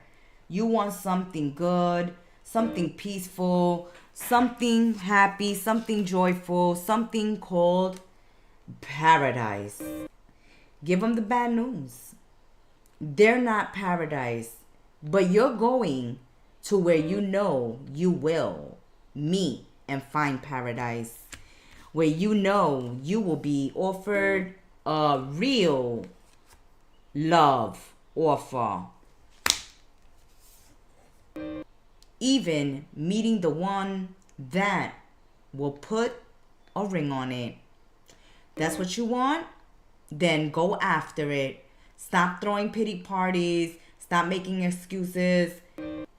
You want something good, something peaceful, something happy, something joyful, something called paradise. Give them the bad news. They're not paradise, but you're going to where you know you will meet and find paradise, where you know you will be offered a real love offer. Even meeting the one that will put a ring on it. That's what you want? Then go after it. Stop throwing pity parties. Stop making excuses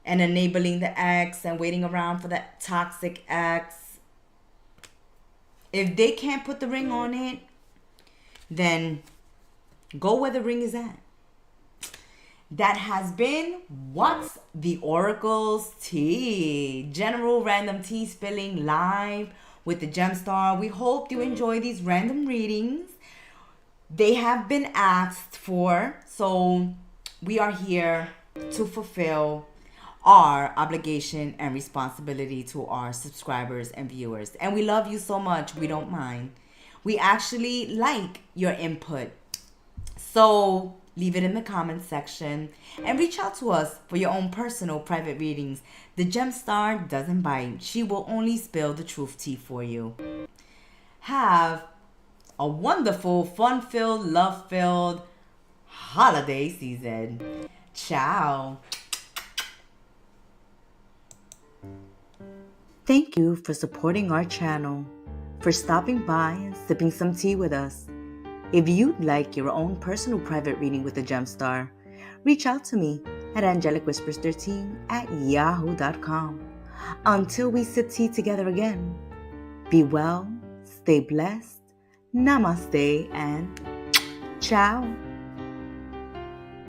and enabling the ex and waiting around for that toxic ex. If they can't put the ring on it, then go where the ring is at. That has been What's the Oracle's Tea? General random tea spilling live with the Gemstar. We hope you enjoy these random readings. They have been asked for, so we are here to fulfill our obligation and responsibility to our subscribers and viewers. And we love you so much, we don't mind. We actually like your input. So leave it in the comments section and reach out to us for your own personal private readings. The Gemstar doesn't bite. She will only spill the truth tea for you. Have a wonderful, fun-filled, love-filled holiday season. Ciao. Thank you for supporting our channel, for stopping by and sipping some tea with us. If you'd like your own personal private reading with the Gemstar, reach out to me at angelicwhispers13@yahoo.com. Until we sip tea together again, be well, stay blessed, namaste, and ciao.